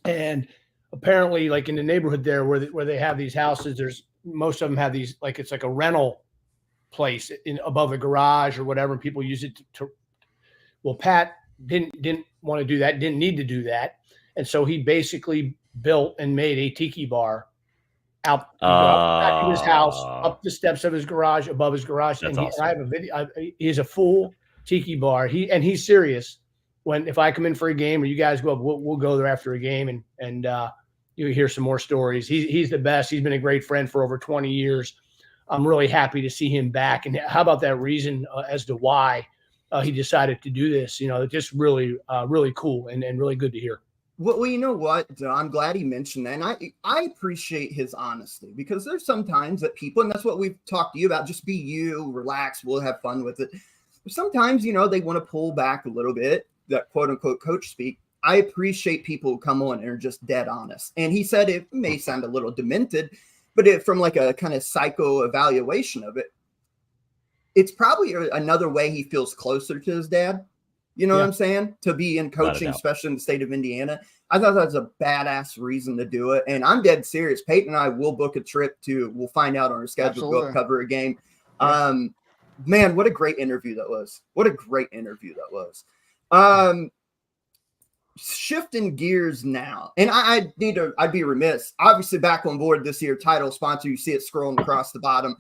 And apparently, like in the neighborhood there where they have these houses, most of them have these, like it's like a rental place above a garage or whatever, and people use it to well, Pat didn't want to do that, didn't need to do that. And so he basically built and made a tiki bar out back of his house, up the steps of his garage, above his garage. And awesome. I have a video. He's a full tiki bar. He's serious. If I come in for a game or you guys go up, we'll go there after a game and you hear some more stories. He's the best. He's been a great friend for over 20 years. I'm really happy to see him back. And how about that reason as to why he decided to do this? Just really, really cool and really good to hear. Well, you know what? I'm glad he mentioned that. And I appreciate his honesty, because there's sometimes that people, and that's what we've talked to you about, just be you, relax, we'll have fun with it. But sometimes, they want to pull back a little bit, that quote unquote coach speak. I appreciate people who come on and are just dead honest. And he said it may sound a little demented, but from like a kind of psycho evaluation of it, it's probably another way he feels closer to his dad. You know what I'm saying? To be in coaching, especially in the state of Indiana. I thought that was a badass reason to do it. And I'm dead serious. Peyton and I will book a trip we'll find out on our schedule, Absolutely. go cover a game. Yeah. Man, what a great interview that was. Shifting gears now. And I'd be remiss. Obviously back on board this year, title sponsor. You see it scrolling across the bottom.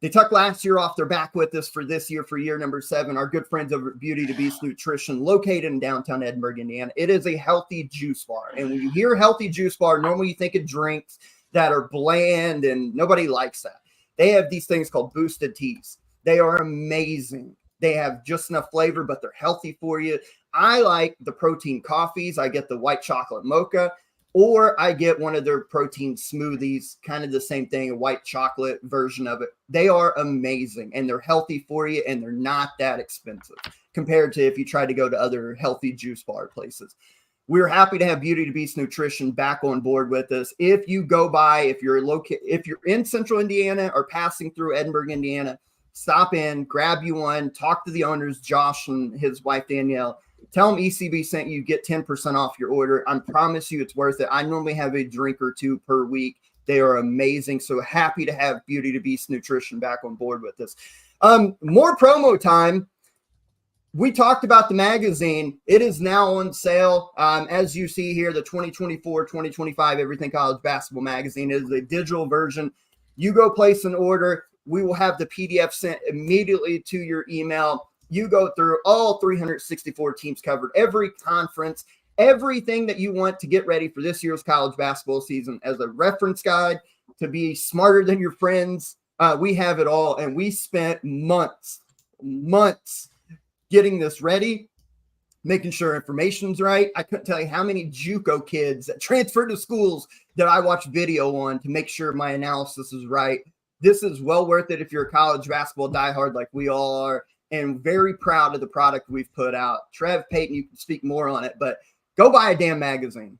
They took last year off. They're back with us for this year, for year number 7. Our good friends over at Beauty to Beast Nutrition, located in downtown Edinburgh, Indiana. It is a healthy juice bar. And when you hear healthy juice bar, normally you think of drinks that are bland, and nobody likes that. They have these things called boosted teas. They are amazing. They have just enough flavor, but they're healthy for you. I like the protein coffees. I get the white chocolate mocha. Or I get one of their protein smoothies, kind of the same thing, a white chocolate version of it. They are amazing, and they're healthy for you, and they're not that expensive compared to if you try to go to other healthy juice bar places. We're happy to have Beauty to Beast Nutrition back on board with us. If you go by, if you're in Central Indiana or passing through Edinburgh, Indiana, stop in, grab you one, talk to the owners, Josh and his wife, Danielle. Tell them ECB sent you, get 10% off your order. I promise you it's worth it. I normally have a drink or two per week. They are amazing. So happy to have Beauty to Beast Nutrition back on board with us. More promo time. We talked about the magazine. It is now on sale. As you see here, the 2024-2025 Everything College Basketball Magazine is a digital version. You go place an order. We will have the PDF sent immediately to your email. You go through all 364 teams covered, every conference, everything that you want to get ready for this year's college basketball season as a reference guide to be smarter than your friends. We have it all, and we spent months getting this ready, making sure information's right. I couldn't tell you how many JUCO kids that transferred to schools that I watched video on to make sure my analysis is right. This is well worth it if you're a college basketball diehard like we all are. And very proud of the product we've put out. Trev, Peyton, you can speak more on it, but go buy a damn magazine.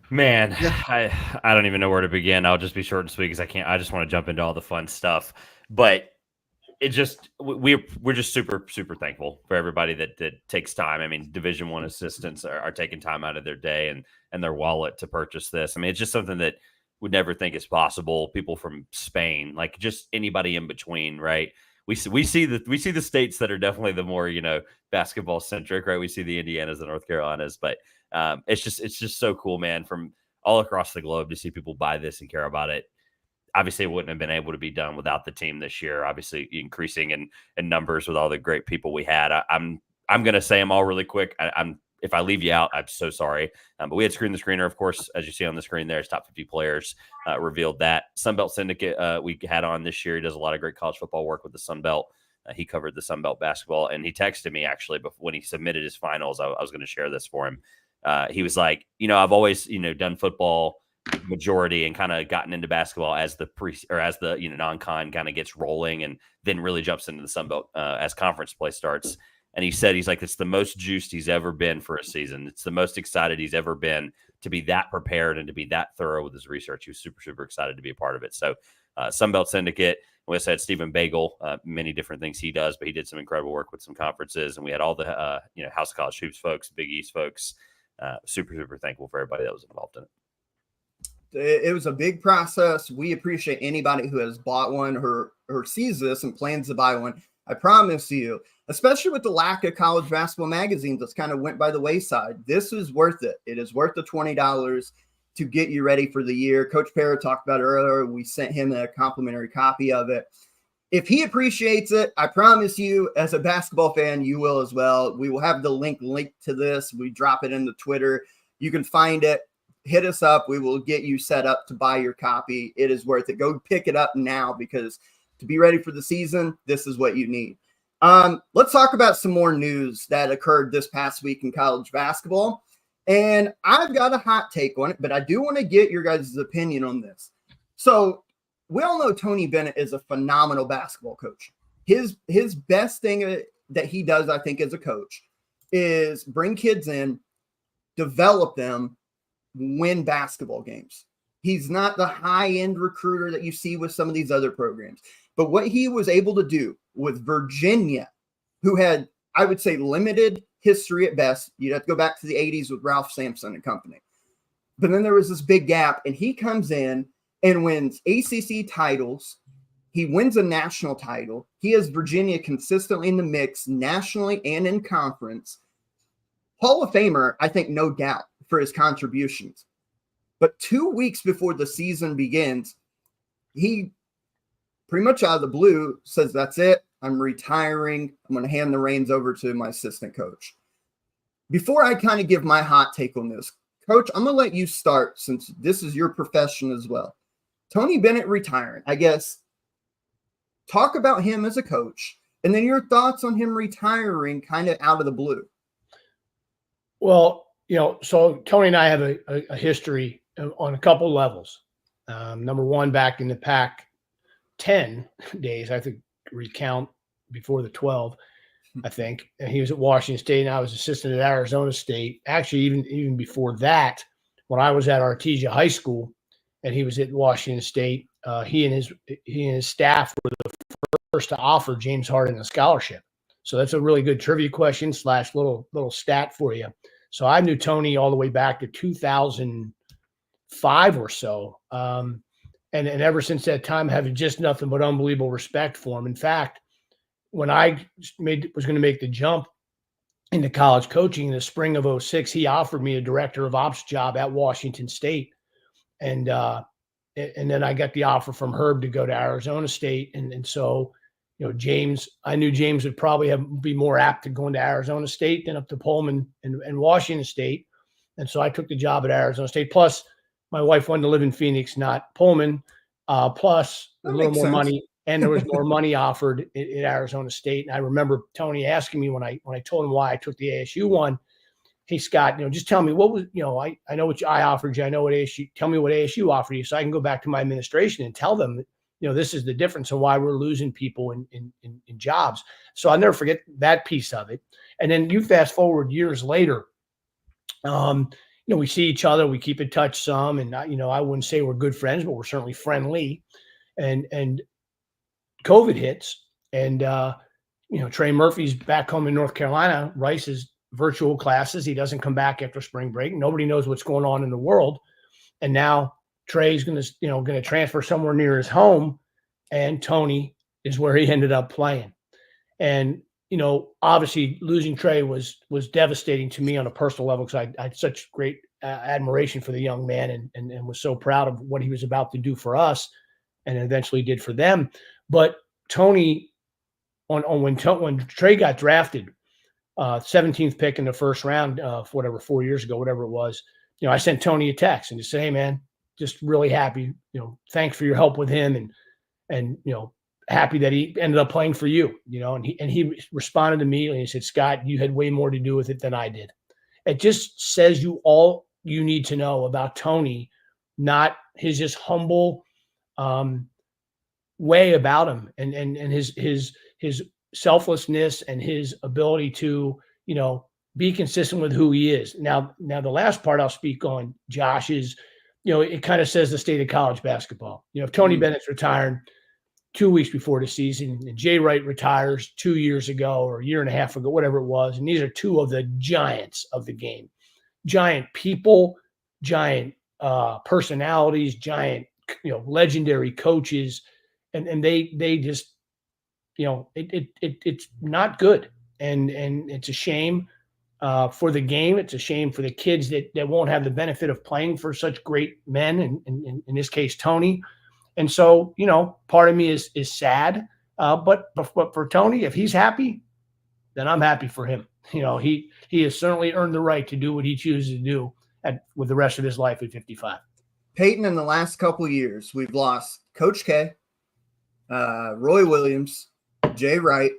Man, I don't even know where to begin. I'll just be short and sweet because I just want to jump into all the fun stuff. But it just, we're just super, super thankful for everybody that takes time. I mean, Division I assistants are taking time out of their day and their wallet to purchase this. I mean, it's just something that would never think is possible. People from Spain, like just anybody in between, right? We see the states that are definitely the more, basketball centric, right? We see the Indianas, the North Carolinas, but it's just so cool, man, from all across the globe to see people buy this and care about it. Obviously, it wouldn't have been able to be done without the team this year, obviously increasing in numbers with all the great people we had. I'm going to say them all really quick. If I leave you out, I'm so sorry. But we had Screen the Screener, of course, as you see on the screen there, his top 50 players revealed that. Sunbelt Syndicate we had on this year. He does a lot of great college football work with the Sunbelt. He covered the Sunbelt basketball, and he texted me actually when he submitted his finals. I was going to share this for him. He was like, I've always, done football majority and kind of gotten into basketball as the non-con kind of gets rolling and then really jumps into the Sunbelt as conference play starts. And he said, he's like, it's the most juiced he's ever been for a season. It's the most excited he's ever been to be that prepared and to be that thorough with his research. He was super, super excited to be a part of it. So Sunbelt Syndicate, we also had Stephen Bagel, many different things he does, but he did some incredible work with some conferences. And we had all the, House of College Hoops folks, Big East folks, super, super thankful for everybody that was involved in it. It was a big process. We appreciate anybody who has bought one or sees this and plans to buy one. I promise you, especially with the lack of college basketball magazines that's kind of went by the wayside, this is worth it. It is worth the $20 to get you ready for the year. Coach Pera talked about it earlier. We sent him a complimentary copy of it. If he appreciates it, I promise you, as a basketball fan, you will as well. We will have the link to this. We drop it in the Twitter. You can find it. Hit us up. We will get you set up to buy your copy. It is worth it. Go pick it up now because to be ready for the season, this is what you need. Let's talk about some more news that occurred this past week in college basketball. And I've got a hot take on it, but I do want to get your guys' opinion on this. So we all know Tony Bennett is a phenomenal basketball coach. His best thing that he does, I think, as a coach is bring kids in, develop them, win basketball games. He's not the high-end recruiter that you see with some of these other programs. But what he was able to do with Virginia, who had, I would say, limited history at best. You'd have to go back to the 80s with Ralph Sampson and company. But then there was this big gap, and he comes in and wins ACC titles. He wins a national title. He has Virginia consistently in the mix nationally and in conference. Hall of Famer, I think, no doubt, for his contributions. But 2 weeks before the season begins, he pretty much out of the blue says, that's it. I'm retiring. I'm going to hand the reins over to my assistant coach. Before I kind of give my hot take on this, Coach, I'm going to let you start since this is your profession as well. Tony Bennett retiring, I guess. Talk about him as a coach, and then your thoughts on him retiring kind of out of the blue. Well, so Tony and I have a history on a couple levels. Number one, back in the Pac-10 days, I think recount before the 12, I think. And he was at Washington State, and I was assistant at Arizona State. Actually, even before that, when I was at Artesia High School, and he was at Washington State, he and his staff were the first to offer James Harden a scholarship. So that's a really good trivia question / little stat for you. So I knew Tony all the way back to 2005 or so. And ever since that time, having just nothing but unbelievable respect for him. In fact, when I was going to make the jump into college coaching in the spring of 2006, he offered me a director of ops job at Washington State. And then I got the offer from Herb to go to Arizona State. And so, James, I knew James would probably be more apt to going to Arizona State than up to Pullman and Washington State. And so I took the job at Arizona State. Plus, my wife wanted to live in Phoenix, not Pullman. Plus, a little more money. And there was more money offered at Arizona State. And I remember Tony asking me when I told him why I took the ASU one, hey, Scott, just tell me what was, I know what I offered you. I know what ASU, tell me what ASU offered you so I can go back to my administration and tell them, this is the difference and why we're losing people in jobs. So I'll never forget that piece of it. And then you fast forward years later, we see each other, we keep in touch some, and I wouldn't say we're good friends, but we're certainly friendly. And COVID hits, and Trey Murphy's back home in North Carolina. Rice's virtual classes. He doesn't come back after spring break. Nobody knows what's going on in the world. And now Trey's going to transfer somewhere near his home, and Tony is where he ended up playing. And, obviously losing Trey was devastating to me on a personal level because I had such great admiration for the young man and was so proud of what he was about to do for us and eventually did for them. But Tony, when Trey got drafted, 17th pick in the first round, 4 years ago, whatever it was, I sent Tony a text and just said, hey man, just really happy, thanks for your help with him and happy that he ended up playing for you, and he responded to me and he said, Scott, you had way more to do with it than I did. It just says you all you need to know about Tony, not his just humble way about him and his selflessness and his ability to, be consistent with who he is. Now the last part I'll speak on, Josh, is, it kind of says the state of college basketball. If Tony Bennett's retiring 2 weeks before the season and Jay Wright retires 2 years ago or a year and a half ago, whatever it was, and these are two of the giants of the game, giant people, giant personalities, giant, legendary coaches, and they just, it's not good. And it's a shame for the game. It's a shame for the kids that won't have the benefit of playing for such great men, and in this case, Tony. And so, part of me is sad. But for Tony, if he's happy, then I'm happy for him. He has certainly earned the right to do what he chooses to do with the rest of his life at 55. Peyton, in the last couple of years, we've lost Coach K, Roy Williams, Jay Wright,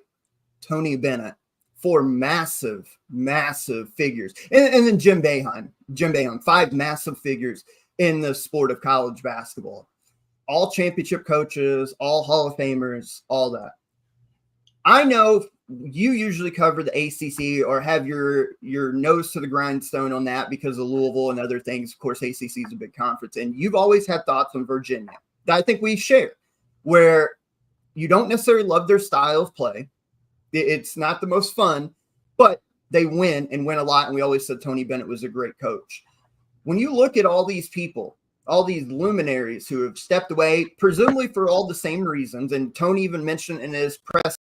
Tony Bennett, 4 massive, massive figures. And then Jim Boeheim, 5 massive figures in the sport of college basketball. All championship coaches, all Hall of Famers, all that. I know you usually cover the ACC or have your nose to the grindstone on that because of Louisville and other things. Of course, ACC is a big conference, and you've always had thoughts on Virginia that I think we share, where you don't necessarily love their style of play. It's not the most fun, but they win and win a lot, and we always said Tony Bennett was a great coach. When you look at all these people, all these luminaries who have stepped away, presumably for all the same reasons, and Tony even mentioned in his press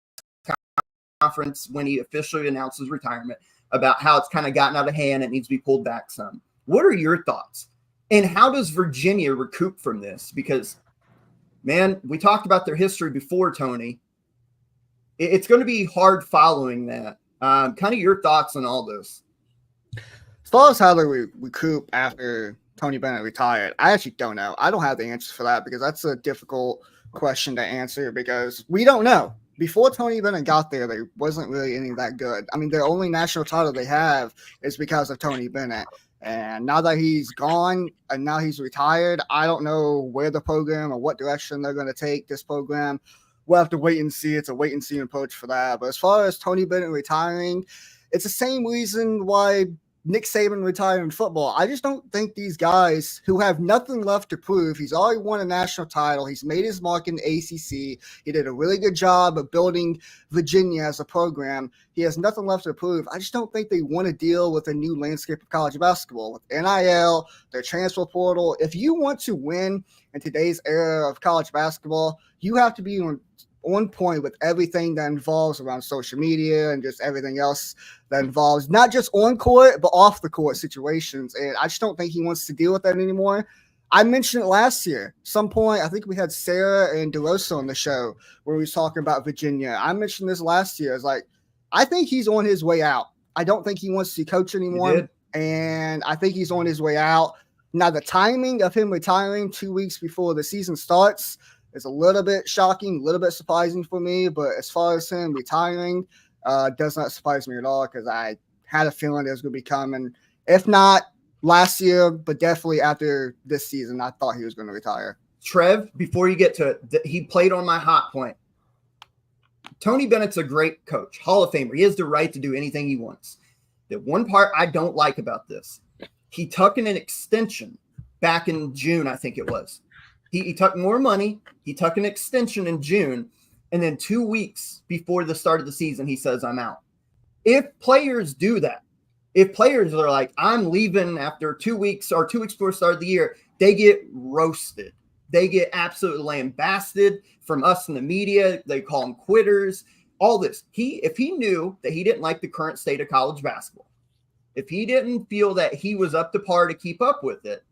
conference when he officially announced his retirement about how it's kind of gotten out of hand and needs to be pulled back some. What are your thoughts? And how does Virginia recoup from this? Because, man, we talked about their history before, Tony. It's going to be hard following that. Kind of your thoughts on all this. As far as how they recoup after Tony Bennett retired, I actually don't know. I don't have the answers for that because that's a difficult question to answer because we don't know. Before Tony Bennett got there, they wasn't really any that good. I mean, the only national title they have is because of Tony Bennett. And now that he's gone and now he's retired, I don't know where the program or what direction they're going to take this program. We'll have to wait and see. It's a wait and see approach for that. But as far as Tony Bennett retiring, it's the same reason why Nick Saban retired in football. I just don't think these guys who have nothing left to prove. He's already won a national title. He's made his mark in the ACC. He did a really good job of building Virginia as a program. He has nothing left to prove. I just don't think they want to deal with a new landscape of college basketball with NIL, their transfer portal. If you want to win in today's era of college basketball, you have to be on point with everything that involves around social media and just everything else that involves not just on court, but off the court situations. And I just don't think he wants to deal with that anymore. I mentioned it last year. Some point, I think we had Sarah and DeRosa on the show where we was talking about Virginia. I mentioned this last year. It's like, I think he's on his way out. I don't think he wants to coach anymore. And I think he's on his way out. Now, the timing of him retiring 2 weeks before the season starts is a little bit shocking, a little bit surprising for me. But as far as him retiring, does not surprise me at all because I had a feeling it was going to be coming. If not last year, but definitely after this season, I thought he was going to retire. Trev, before you get to it, he played on my hot point. Tony Bennett's a great coach, Hall of Famer. He has the right to do anything he wants. The one part I don't like about this, he took an extension back in June, I think it was. He took more money. He took an extension in June. And then 2 weeks before the start of the season, he says, I'm out. If players do that, if players are like, I'm leaving after 2 weeks or 2 weeks before the start of the year, they get roasted. They get absolutely lambasted from us in the media. They call them quitters, all this. If he knew that he didn't like the current state of college basketball, if he didn't feel that he was up to par to keep up with it,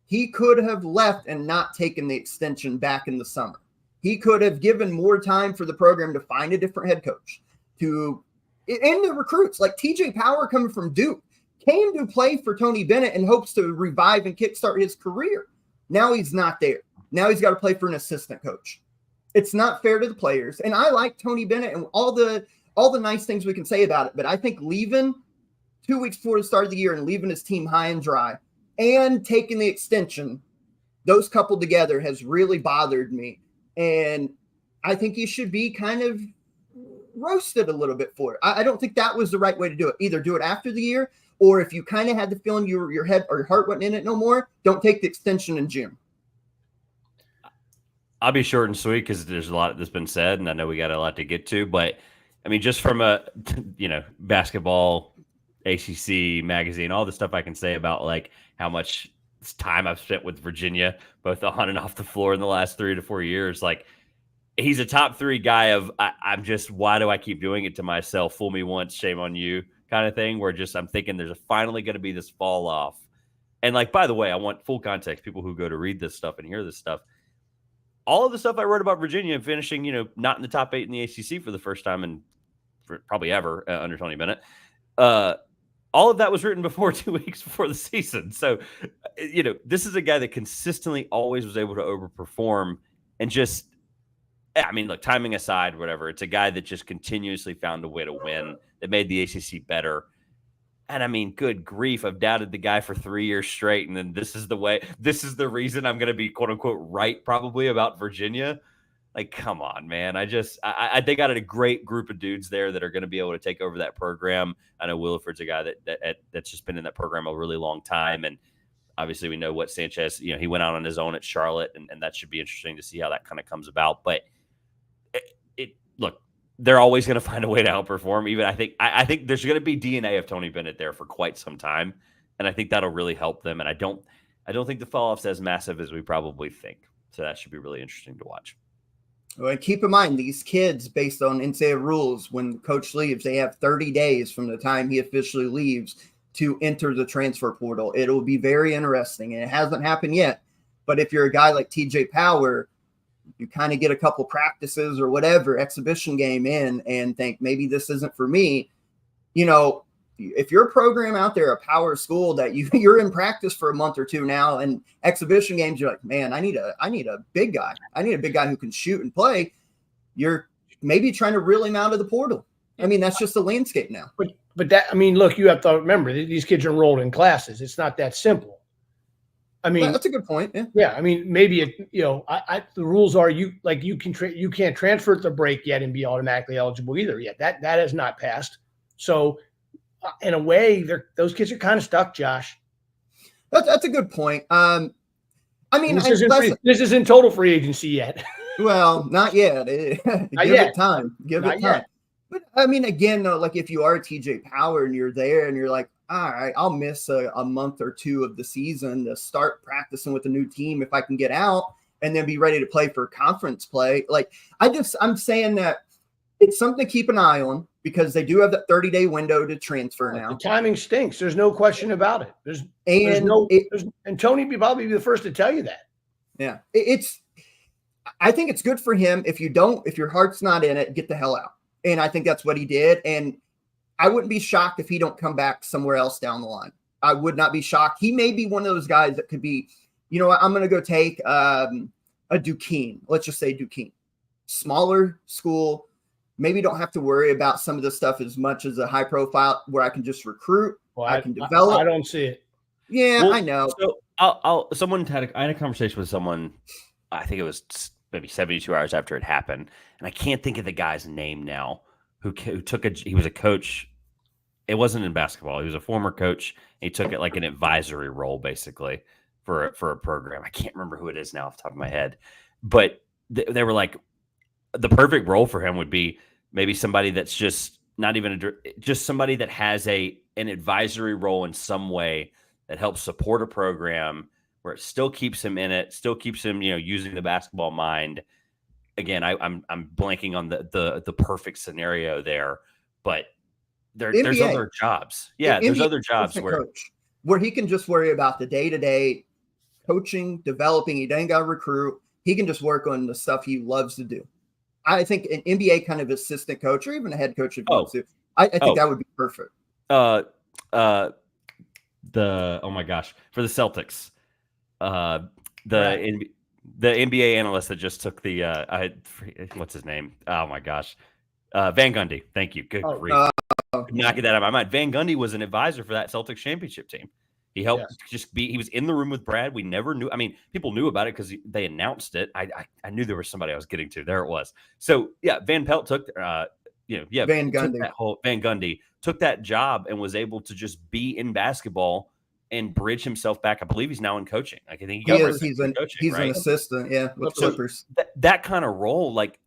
he could have left and not taken the extension back in the summer. He could have given more time for the program to find a different head coach, and the recruits like TJ Power coming from Duke came to play for Tony Bennett in hopes to revive and kickstart his career. Now he's not there. Now he's got to play for an assistant coach. It's not fair to the players. And I like Tony Bennett and all the nice things we can say about it. But I think leaving 2 weeks before the start of the year and leaving his team high and dry and taking the extension, those coupled together has really bothered me. And I think he should be kind of roasted a little bit for it. I don't think that was the right way to do it. Either do it after the year, or if you kind of had the feeling your head or your heart wasn't in it no more, don't take the extension in June. I'll be short and sweet because there's a lot that's been said, and I know we got a lot to get to. But I mean, just from a basketball, ACC magazine, all the stuff I can say about like how much time I've spent with Virginia, both on and off the floor in the last 3 to 4 years. Like, he's a top 3 guy of I'm just, why do I keep doing it to myself? Fool me once, shame on you kind of thing, where just I'm thinking there's finally going to be this fall off. And like, by the way, I want full context, people who go to read this stuff and hear this stuff. All of the stuff I wrote about Virginia and finishing, not in the top 8 in the ACC for the first time in probably ever under Tony Bennett. All of that was written before 2 weeks before the season. So, this is a guy that consistently always was able to overperform and just I mean, look, timing aside, whatever, it's a guy that just continuously found a way to win, that made the ACC better. And I mean, good grief, I've doubted the guy for 3 years straight. And then this is the reason I'm going to be quote unquote right probably about Virginia. Like, come on, man. They got a great group of dudes there that are going to be able to take over that program. I know Williford's a guy that's just been in that program a really long time. And obviously we know what Sanchez, he went out on his own at Charlotte, and that should be interesting to see how that kind of comes about. But look, they're always going to find a way to outperform. Even I think there's going to be DNA of Tony Bennett there for quite some time, and I think that'll really help them. And I don't think the fall off's as massive as we probably think. So that should be really interesting to watch. Well, and keep in mind, these kids, based on NCAA rules, when the coach leaves, they have 30 days from the time he officially leaves to enter the transfer portal. It'll be very interesting, and it hasn't happened yet. But if you're a guy like TJ Power, you kind of get a couple practices or whatever, exhibition game in, and think maybe this isn't for me. If you're a program out there, a power school that you're in practice for a month or two now, and exhibition games, you're like, man, I need a big guy. I need a big guy who can shoot and play. You're maybe trying to reel him out of the portal. I mean, that's just the landscape now. But that, I mean, look, you have to remember these kids are enrolled in classes. It's not that simple. I mean, that's a good point. Yeah. Yeah. I mean, maybe the rules are you can't transfer at the break yet and be automatically eligible either yet. That has not passed. So in a way, those kids are kind of stuck, Josh. That's a good point. I mean, this isn't total free agency yet. Well, not yet. Give it time. Give it time. Yet. But I mean, again, though, like if you are TJ Power and you're there and you're like, all right, I'll miss a month or two of the season to start practicing with a new team if I can get out and then be ready to play for conference play. Like I'm saying that it's something to keep an eye on because they do have that 30-day window to transfer now. The timing stinks. There's no question about it. And Tony will probably be the first to tell you that. Yeah, I think it's good for him. If your heart's not in it, get the hell out. And I think that's what he did. And I wouldn't be shocked if he don't come back somewhere else down the line. I would not be shocked. He may be one of those guys that could be, I'm going to go take a Duquesne. Let's just say Duquesne. Smaller school. Maybe don't have to worry about some of the stuff as much as a high profile where I can just recruit. Well, I can develop. I don't see it. Yeah, I know. So I had a conversation with someone, I think it was maybe 72 hours after it happened. And I can't think of the guy's name now who he was a coach. It wasn't in basketball. He was a former coach. He took it like an advisory role basically for a program. I can't remember who it is now off the top of my head, but they were like, the perfect role for him would be maybe somebody that's just not even just somebody that has an advisory role in some way that helps support a program where it still keeps him in it, still keeps him, using the basketball mind. Again, I'm blanking on the perfect scenario there, but there's other jobs. Yeah, there's other jobs where he can just worry about the day-to-day coaching, developing. He doesn't got to recruit. He can just work on the stuff he loves to do. I think an NBA kind of assistant coach or even a head coach, I think that would be perfect. Oh my gosh, for the Celtics, the NBA analyst that just took the what's his name? Oh my gosh, Van Gundy. Thank you. Good grief. Not get that out of my mind. Van Gundy was an advisor for that Celtics championship team. He helped he was in the room with Brad. We never knew. I mean, people knew about it because they announced it. I knew there was somebody I was getting to. There it was. So yeah, Van Pelt took, Van Gundy took that job and was able to just be in basketball and bridge himself back. I believe he's now in coaching. Like I think he's an assistant. Yeah. With Clippers. That kind of role, like,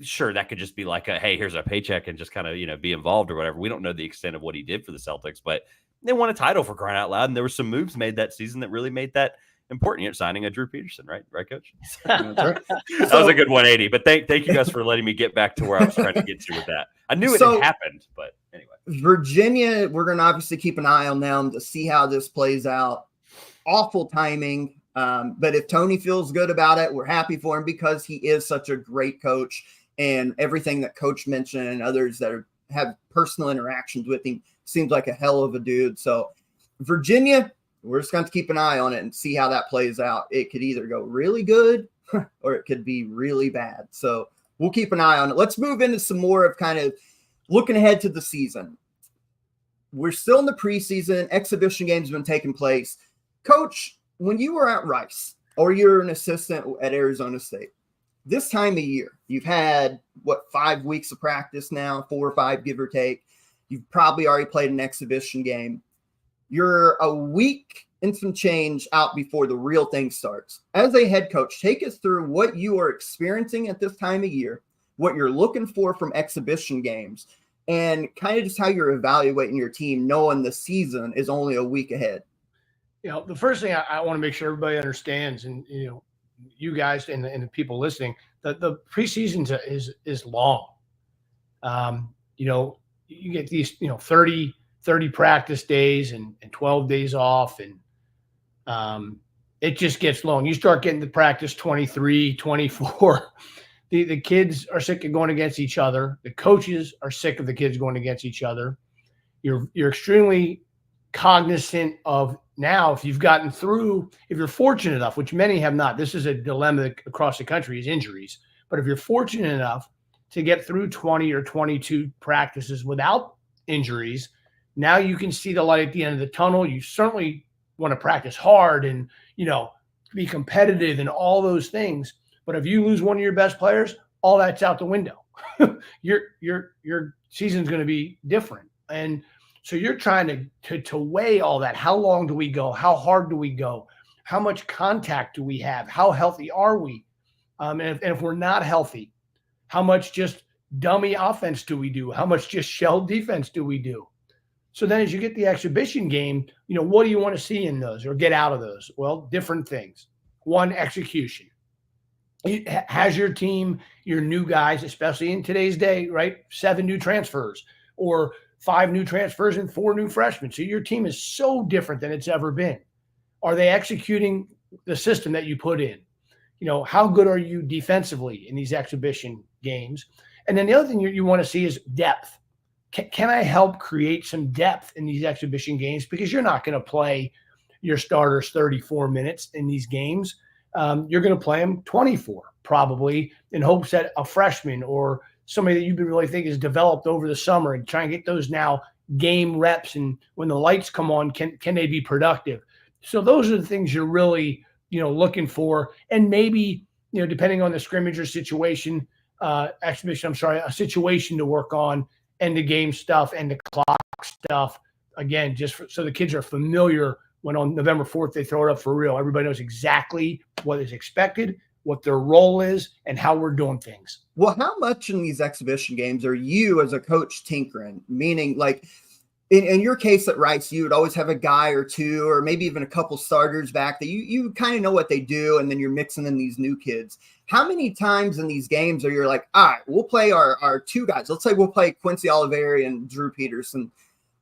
sure, that could just be like hey, here's a paycheck and just kind of, be involved or whatever. We don't know the extent of what he did for the Celtics, but they won a title for crying out loud. And there were some moves made that season that really made that important. You're signing a Drew Peterson, right? Right, Coach? That was a good 180. But thank you guys for letting me get back to where I was trying to get to with that. I knew it had happened, but anyway. Virginia, we're going to obviously keep an eye on them to see how this plays out. Awful timing. But if Tony feels good about it, we're happy for him because he is such a great coach. And everything that Coach mentioned and others that have personal interactions with him seems like a hell of a dude. So Virginia, we're just going to keep an eye on it and see how that plays out. It could either go really good or it could be really bad. So we'll keep an eye on it. Let's move into some more of kind of looking ahead to the season. We're still in the preseason. Exhibition games have been taking place. Coach, when you were at Rice or you're an assistant at Arizona State, this time of year, you've had, 5 weeks of practice now, 4 or 5, give or take. You've probably already played an exhibition game. You're a week and some change out before the real thing starts. As a head coach, take us through what you are experiencing at this time of year, what you're looking for from exhibition games, and kind of just how you're evaluating your team, knowing the season is only a week ahead. The first thing I want to make sure everybody understands, and you guys and the people listening, that the preseason is long. You get these 30 practice days and 12 days off, and it just gets long. You start getting to practice 23, 24. The kids are sick of going against each other. The coaches are sick of the kids going against each other. You're extremely cognizant of now, if you've gotten through, if you're fortunate enough, which many have not, this is a dilemma across the country, is injuries. But if you're fortunate enough to get through 20 or 22 practices without injuries, now you can see the light at the end of the tunnel. You certainly want to practice hard and, be competitive and all those things. But if you lose one of your best players, all that's out the window. Your season's going to be different. And so you're trying to weigh all that. How long do we go? How hard do we go? How much contact do we have? How healthy are we? And if we're not healthy, how much just dummy offense do we do? How much just shell defense do we do? So then as you get the exhibition game, what do you want to see in those or get out of those? Well, different things. One, execution. Has your team, your new guys, especially in today's day, right? 7 new transfers or 5 new transfers and 4 new freshmen. So your team is so different than it's ever been. Are they executing the system that you put in? How good are you defensively in these exhibition games? And then the other thing you want to see is depth. Can I help create some depth in these exhibition games? Because you're not going to play your starters 34 minutes in these games. You're going to play them 24 probably in hopes that a freshman or somebody that you really think is developed over the summer and try and get those now game reps. And when the lights come on, can they be productive? So those are the things you're really, looking for. And maybe, depending on the scrimmage or situation, a situation to work on, and the game stuff and the clock stuff. Again, so the kids are familiar when on November 4th, they throw it up for real. Everybody knows exactly what is expected, what their role is, and how we're doing things. Well, how much in these exhibition games are you as a coach tinkering? Meaning, like in your case at Rice, you would always have a guy or two, or maybe even a couple starters back that you kind of know what they do, and then you're mixing in these new kids. How many times in these games are you like, all right, we'll play our 2 guys. Let's say we'll play Quincy Oliveri and Drew Peterson.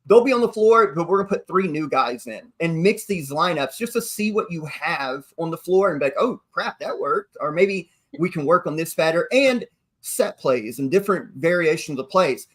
They'll be on the floor, but we're going to put 3 new guys in and mix these lineups just to see what you have on the floor and be like, oh, crap, that worked. Or maybe we can work on this better, and set plays and different variations of plays.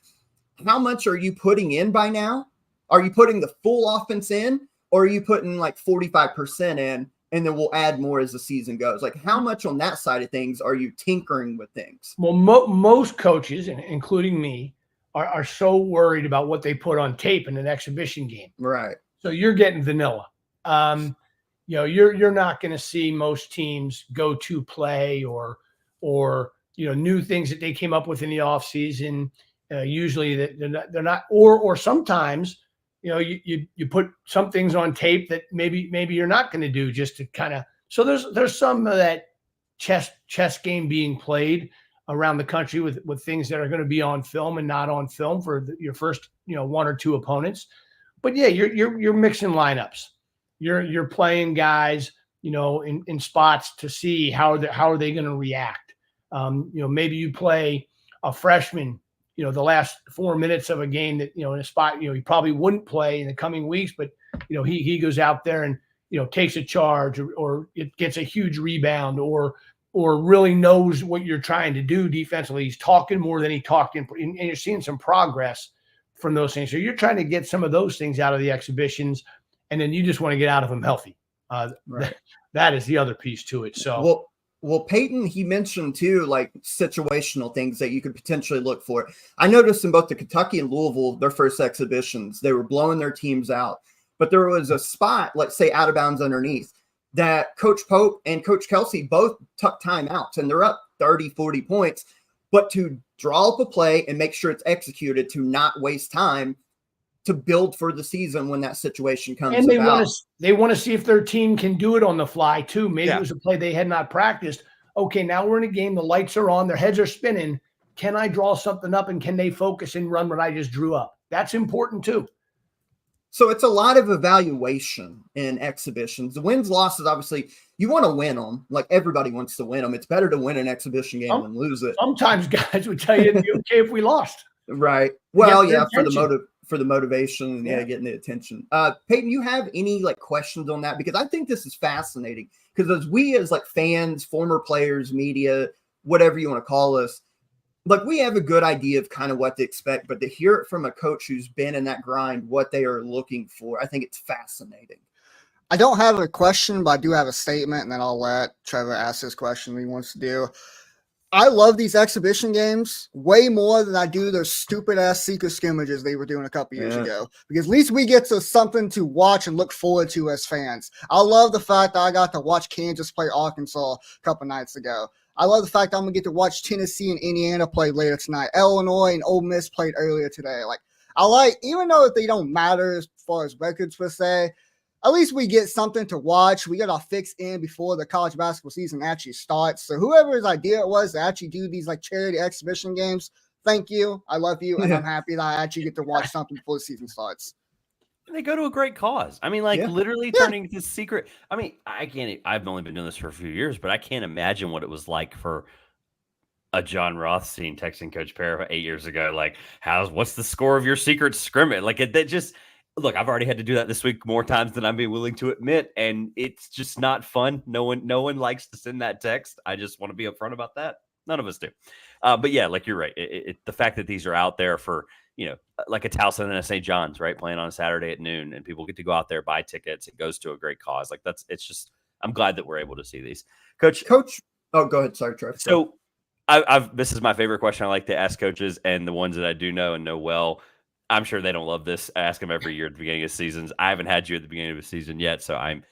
How much are you putting in by now? Are you putting the full offense in, or are you putting like 45% in, and then we'll add more as the season goes? Like, how much on that side of things are you tinkering with things? Well, most coaches, including me, are so worried about what they put on tape in an exhibition game. Right. So you're getting vanilla. You're not going to see most teams go to play or new things that they came up with in the offseason. Usually they're not, or sometimes, you put some things on tape that maybe you're not going to do just to kind of, so there's some of that chess game being played around the country with things that are going to be on film and not on film for your first, 1 or 2 opponents. But yeah, you're mixing lineups. You're playing guys, in spots to see how are they going to react. Maybe you play a freshman, the last 4 minutes of a game that, in a spot, he probably wouldn't play in the coming weeks, but, he goes out there and, takes a charge or it gets a huge rebound or really knows what you're trying to do defensively. He's talking more than he talked and you're seeing some progress from those things. So you're trying to get some of those things out of the exhibitions, and then you just want to get out of them healthy. Right. That is the other piece to it. So, well, Well, Peyton, he mentioned too, like situational things that you could potentially look for. I noticed in both the Kentucky and Louisville, their first exhibitions, they were blowing their teams out. But there was a spot, let's say out of bounds underneath, that Coach Pope and Coach Kelsey both took timeouts, and they're up 30, 40 points. But to draw up a play and make sure it's executed, to not waste time, to build for the season when that situation comes and about. They want to see if their team can do it on the fly too. Maybe Yeah. it was a play they had not practiced. Okay, now we're in a game. The lights are on. Their heads are spinning. Can I draw something up, and can they focus and run what I just drew up? That's important too. So it's a lot of evaluation in exhibitions. The wins, losses, obviously, you want to win them. Like everybody wants to win them. It's better to win an exhibition game than lose it. Sometimes guys would tell you it'd be okay if we lost. Right. Well, Get their yeah, attention. for the motivation and Yeah. getting the attention. Peyton, you have any like questions on that? Because I think this is fascinating. Because as like fans, former players, media, whatever you want to call us, like we have a good idea of kind of what to expect, but to hear it from a coach who's been in that grind, what they are looking for, I think it's fascinating. I don't have a question, but I do have a statement, and then I'll let Trevor ask his question he wants to do. I love these exhibition games way more than I do those stupid-ass secret scrimmages they were doing a couple years ago, because at least we get to something to watch and look forward to as fans. I love the fact that I got to watch Kansas play Arkansas a couple nights ago. I love the fact that I'm going to get to watch Tennessee and Indiana play later tonight. Illinois and Ole Miss played earlier today. Like, I like, even though they don't matter as far as records per se, at least we get something to watch. We got our fix in before the college basketball season actually starts. So whoever's idea it was to actually do these like charity exhibition games, thank you. I love you. And I'm happy that I actually get to watch something before the season starts. They go to a great cause. I mean, like literally turning this secret. I mean, I've only been doing this for a few years, but I can't imagine what it was like for a John Rothstein texting Coach Pera 8 years ago. Like, what's the score of your secret scrimmage? Like that just, look, I've already had to do that this week more times than I'm being willing to admit. And it's just not fun. No one likes to send that text. I just want to be upfront about that. None of us do. But yeah, like you're right. The fact that these are out there for, like a Towson and a St. John's, right, playing on a Saturday at noon, and people get to go out there, buy tickets. It goes to a great cause. Like it's just, I'm glad that we're able to see these. Coach. Oh, go ahead. Sorry, Trev. So this is my favorite question I like to ask coaches, and the ones that I do know and know well. I'm sure they don't love this. I ask them every year at the beginning of seasons. I haven't had you at the beginning of a season yet, so I'm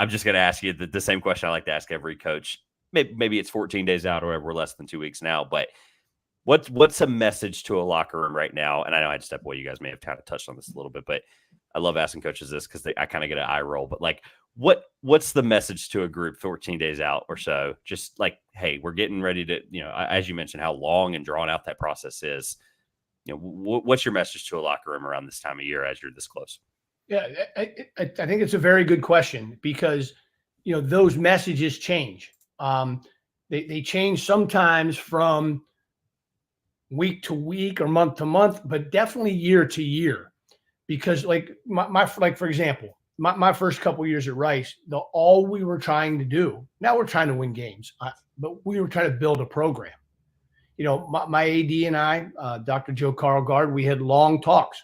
just going to ask you the same question I like to ask every coach. Maybe it's 14 days out or whatever. We're less than 2 weeks now, but what's a message to a locker room right now? And I know I had to step away. You guys may have kind of touched on this a little bit, but I love asking coaches this because I kind of get an eye roll. But like, what's the message to a group 14 days out or so? Just like, hey, we're getting ready to, as you mentioned, how long and drawn out that process is. What's your message to a locker room around this time of year as you're this close? Yeah, I think it's a very good question because, those messages change. They change sometimes from week to week or month to month, but definitely year to year. Because like for example, my first couple of years at Rice, all we were trying to do, now we're trying to win games, but we were trying to build a program. My AD and I, Dr. Joe Carlgard, we had long talks.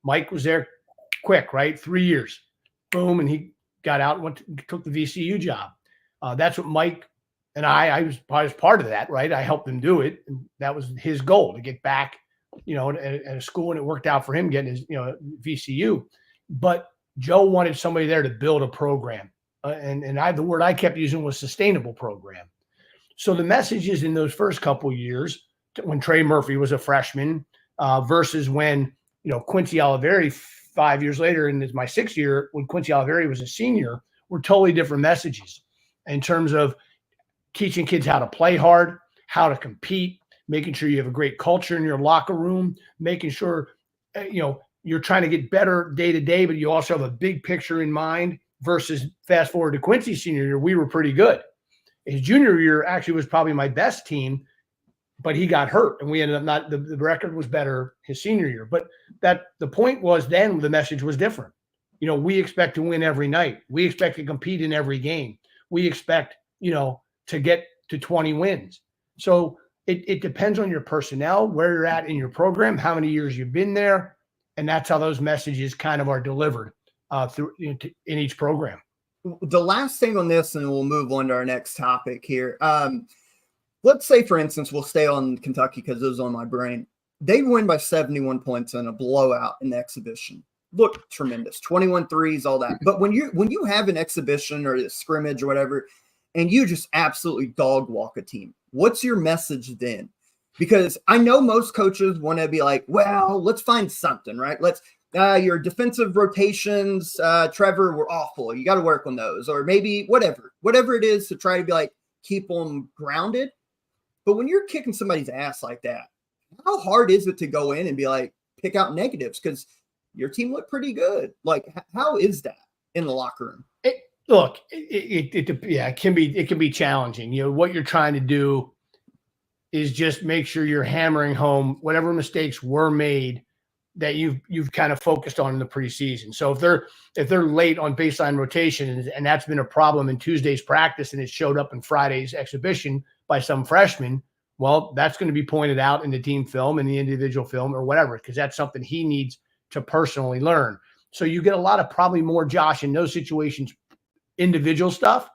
Mike was there quick, right? 3 years, boom, and he got out and took the VCU job. That's what Mike and I was part of that, right? I helped him do it. And that was his goal, to get back, at a school, and it worked out for him getting his, VCU. But Joe wanted somebody there to build a program. And the word I kept using was sustainable program. So the messages in those first couple of years, when Trey Murphy was a freshman, versus when, Quincy Oliveri 5 years later, and it's my 6th year, when Quincy Oliveri was a senior, were totally different messages in terms of teaching kids how to play hard, how to compete, making sure you have a great culture in your locker room, making sure, you're trying to get better day to day, but you also have a big picture in mind. Versus fast forward to Quincy's senior year, we were pretty good. His junior year actually was probably my best team, but he got hurt, and we ended up the record was better his senior year. But the point was, then the message was different. We expect to win every night. We expect to compete in every game. We expect, to get to 20 wins. So it depends on your personnel, where you're at in your program, how many years you've been there. And that's how those messages kind of are delivered through in each program. the last thing on this, and we'll move on to our next topic here. Let's say, for instance, we'll stay on Kentucky because it was on my brain. They win by 71 points in a blowout in the exhibition. Look tremendous, 21 threes, all that. But when you have an exhibition or a scrimmage or whatever, and you just absolutely dog walk a team, what's your message then? Because I know most coaches want to be like, well, let's find something, right? Let's your defensive rotations, Trevor, were awful. You got to work on those, or maybe whatever it is to try to be like keep them grounded. But when you're kicking somebody's ass like that, how hard is it to go in and be like pick out negatives because your team looked pretty good? Like, how is that in the locker room? It can be challenging. You know, what you're trying to do is just make sure you're hammering home whatever mistakes were made that you've kind of focused on in the preseason. So if they're late on baseline rotation, and that's been a problem in Tuesday's practice and it showed up in Friday's exhibition by some freshmen, well, that's going to be pointed out in the team film and the individual film or whatever, because that's something he needs to personally learn. So you get a lot of probably more, Josh, in those situations, individual stuff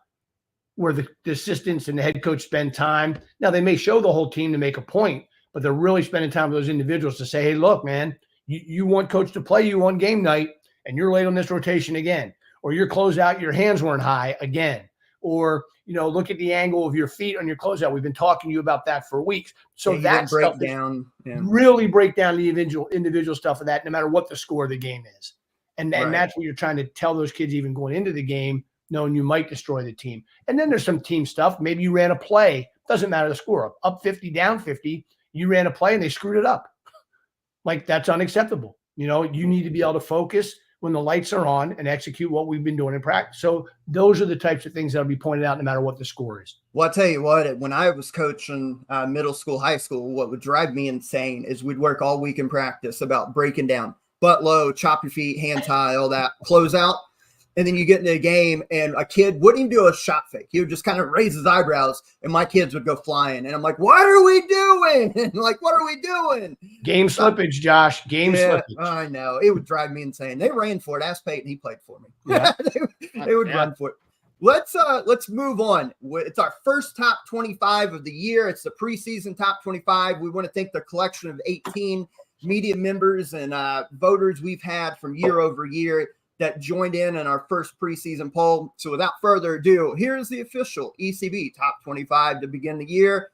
where the assistants and the head coach spend time. Now, they may show the whole team to make a point, but they're really spending time with those individuals to say, hey, look, man, you want coach to play you on game night and you're late on this rotation again, or your closeout, your hands weren't high again, or, you know, look at the angle of your feet on your closeout. We've been talking to you about that for weeks. So that break down, really break down the individual stuff of that, no matter what the score of the game is. And Right. that's what you're trying to tell those kids even going into the game, knowing you might destroy the team. And then there's some team stuff. Maybe you ran a play. Doesn't matter the score. Up 50, down 50. You ran a play and they screwed it up. Like, that's unacceptable. You know, you need to be able to focus when the lights are on and execute what we've been doing in practice. So those are the types of things that'll be pointed out no matter what the score is. Well, I'll tell you what, when I was coaching middle school, high school, what would drive me insane is we'd work all week in practice about breaking down butt low, chop your feet, hands high, all that, close out. And then you get into a game and a kid wouldn't even do a shot fake. He would just kind of raise his eyebrows and my kids would go flying. And I'm like, what are we doing? And like, what are we doing? Game slippage, Josh. Game slippage. I know. It would drive me insane. They ran for it. Ask Peyton. He played for me. Yeah. they would run for it. Let's move on. It's our first top 25 of the year. It's the preseason top 25. We want to thank the collection of 18 media members and voters we've had from year over year that joined in our first preseason poll. So without further ado, here's the official ECB top 25 to begin the year.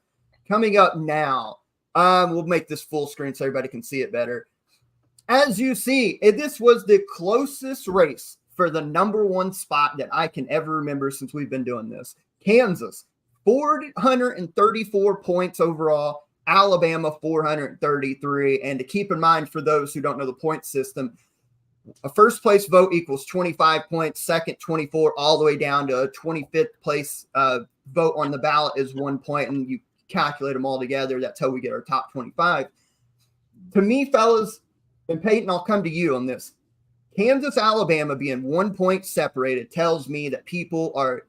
Coming up now, we'll make this full screen so everybody can see it better. As you see, this was the closest race for the number one spot that I can ever remember since we've been doing this. Kansas, 434 points overall. Alabama, 433. And to keep in mind, for those who don't know the point system, a first place vote equals 25 points, second 24, all the way down to a 25th place vote on the ballot is 1 point, and you calculate them all together. That's how we get our top 25. To me, fellas, and Peyton, I'll come to you on this. Kansas, Alabama being 1 point separated tells me that people are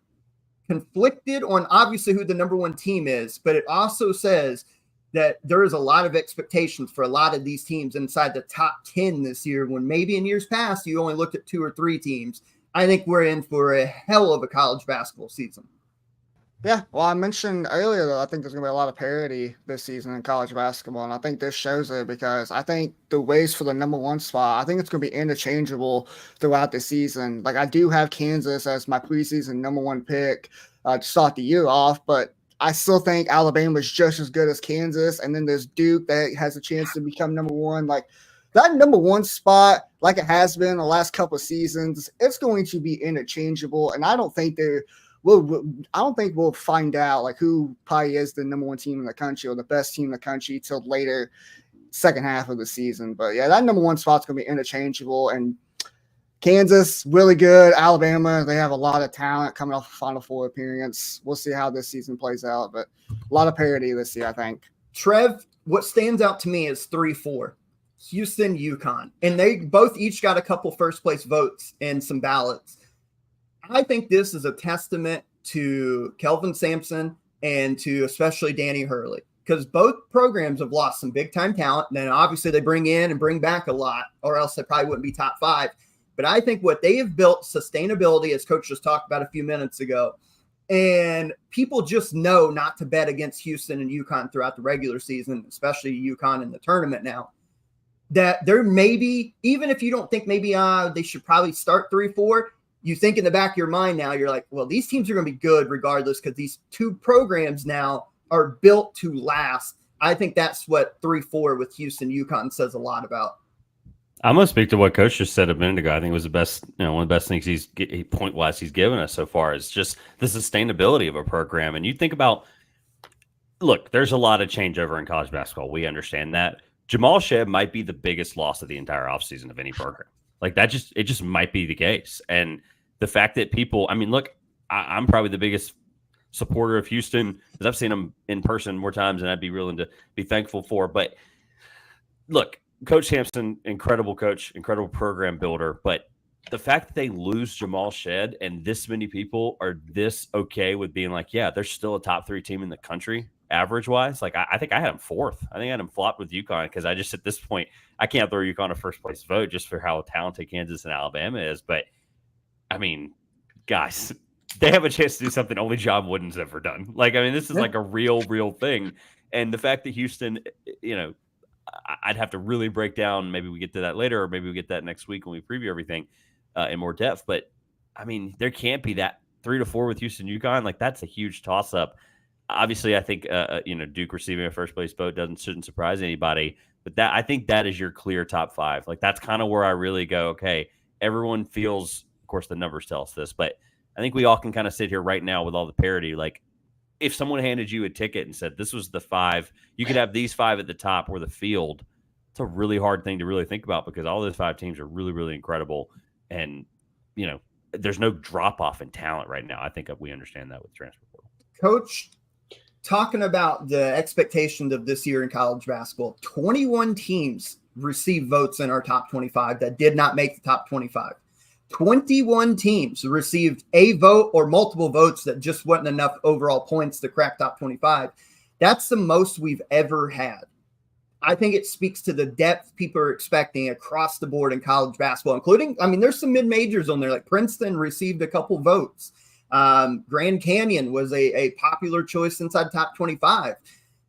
conflicted on obviously who the number one team is, but it also says that there is a lot of expectations for a lot of these teams inside the top 10 this year, when maybe in years past you only looked at 2 or 3 teams. I think we're in for a hell of a college basketball season. Yeah, well, I mentioned earlier that I think there's going to be a lot of parity this season in college basketball, and I think this shows it because I think the race for the number one spot, I think it's going to be interchangeable throughout the season. Like, I do have Kansas as my preseason number one pick to start the year off, but I still think Alabama is just as good as Kansas, and then there's Duke that has a chance to become number one. Like, that number one spot, like it has been the last couple of seasons, it's going to be interchangeable, and I don't think we'll find out like who probably is the number one team in the country or the best team in the country till later second half of the season. But yeah, that number one spot's going to be interchangeable, and Kansas, really good. Alabama, they have a lot of talent coming off a Final Four appearance. We'll see how this season plays out, but a lot of parity this year, I think. Trev, what stands out to me is 3-4. Houston, UConn. And they both each got a couple first-place votes and some ballots. I think this is a testament to Kelvin Sampson and to especially Danny Hurley, because both programs have lost some big-time talent. And then obviously they bring in and bring back a lot, or else they probably wouldn't be top 5. But I think what they have built, sustainability, as Coach just talked about a few minutes ago, and people just know not to bet against Houston and UConn throughout the regular season, especially UConn in the tournament now, that there may be, even if you don't think maybe they should probably start 3-4, you think in the back of your mind now, you're like, well, these teams are going to be good regardless because these two programs now are built to last. I think that's what 3-4 with Houston UConn says a lot about. I'm going to speak to what Coach just said a minute ago. I think it was the best, one of the best things point-wise he's given us so far is just the sustainability of a program. And you think about, look, there's a lot of changeover in college basketball. We understand that. Jamal Shebb might be the biggest loss of the entire offseason of any program. Like it just might be the case. And the fact that people, look, I'm probably the biggest supporter of Houston because I've seen them in person more times than I'd be willing to be thankful for. But look, Coach Sampson, incredible coach, incredible program builder. But the fact that they lose Jamal Shedd and this many people are this okay with being like, yeah, they're still a top 3 team in the country, average wise. Like, I think I had them 4th. I think I had them flopped with UConn because I just, at this point, I can't throw UConn a first place vote just for how talented Kansas and Alabama is. But, guys, they have a chance to do something only John Wooden's ever done. This is like a real thing. And the fact that Houston, I'd have to really break down. Maybe we get to that later, or maybe we get that next week when we preview everything in more depth. But there can't be that 3-4 with Houston UConn. Like, that's a huge toss up. Obviously, I think Duke receiving a first place vote shouldn't surprise anybody. But I think that is your clear top 5. Like, that's kind of where I really go. Okay, everyone feels. Of course, the numbers tell us this, but I think we all can kind of sit here right now with all the parity. Like, if someone handed you a ticket and said this was the 5, you could have these 5 at the top or the field. It's a really hard thing to really think about because all those 5 teams are really, really incredible. And, there's no drop off in talent right now. I think we understand that with transfer portal. Coach, talking about the expectations of this year in college basketball, 21 teams received votes in our top 25 that did not make the top 25. 21 teams received a vote or multiple votes that just wasn't enough overall points to crack top 25. That's the most we've ever had. I think it speaks to the depth people are expecting across the board in college basketball, including, there's some mid-majors on there, like Princeton received a couple votes. Grand Canyon was a popular choice inside top 25.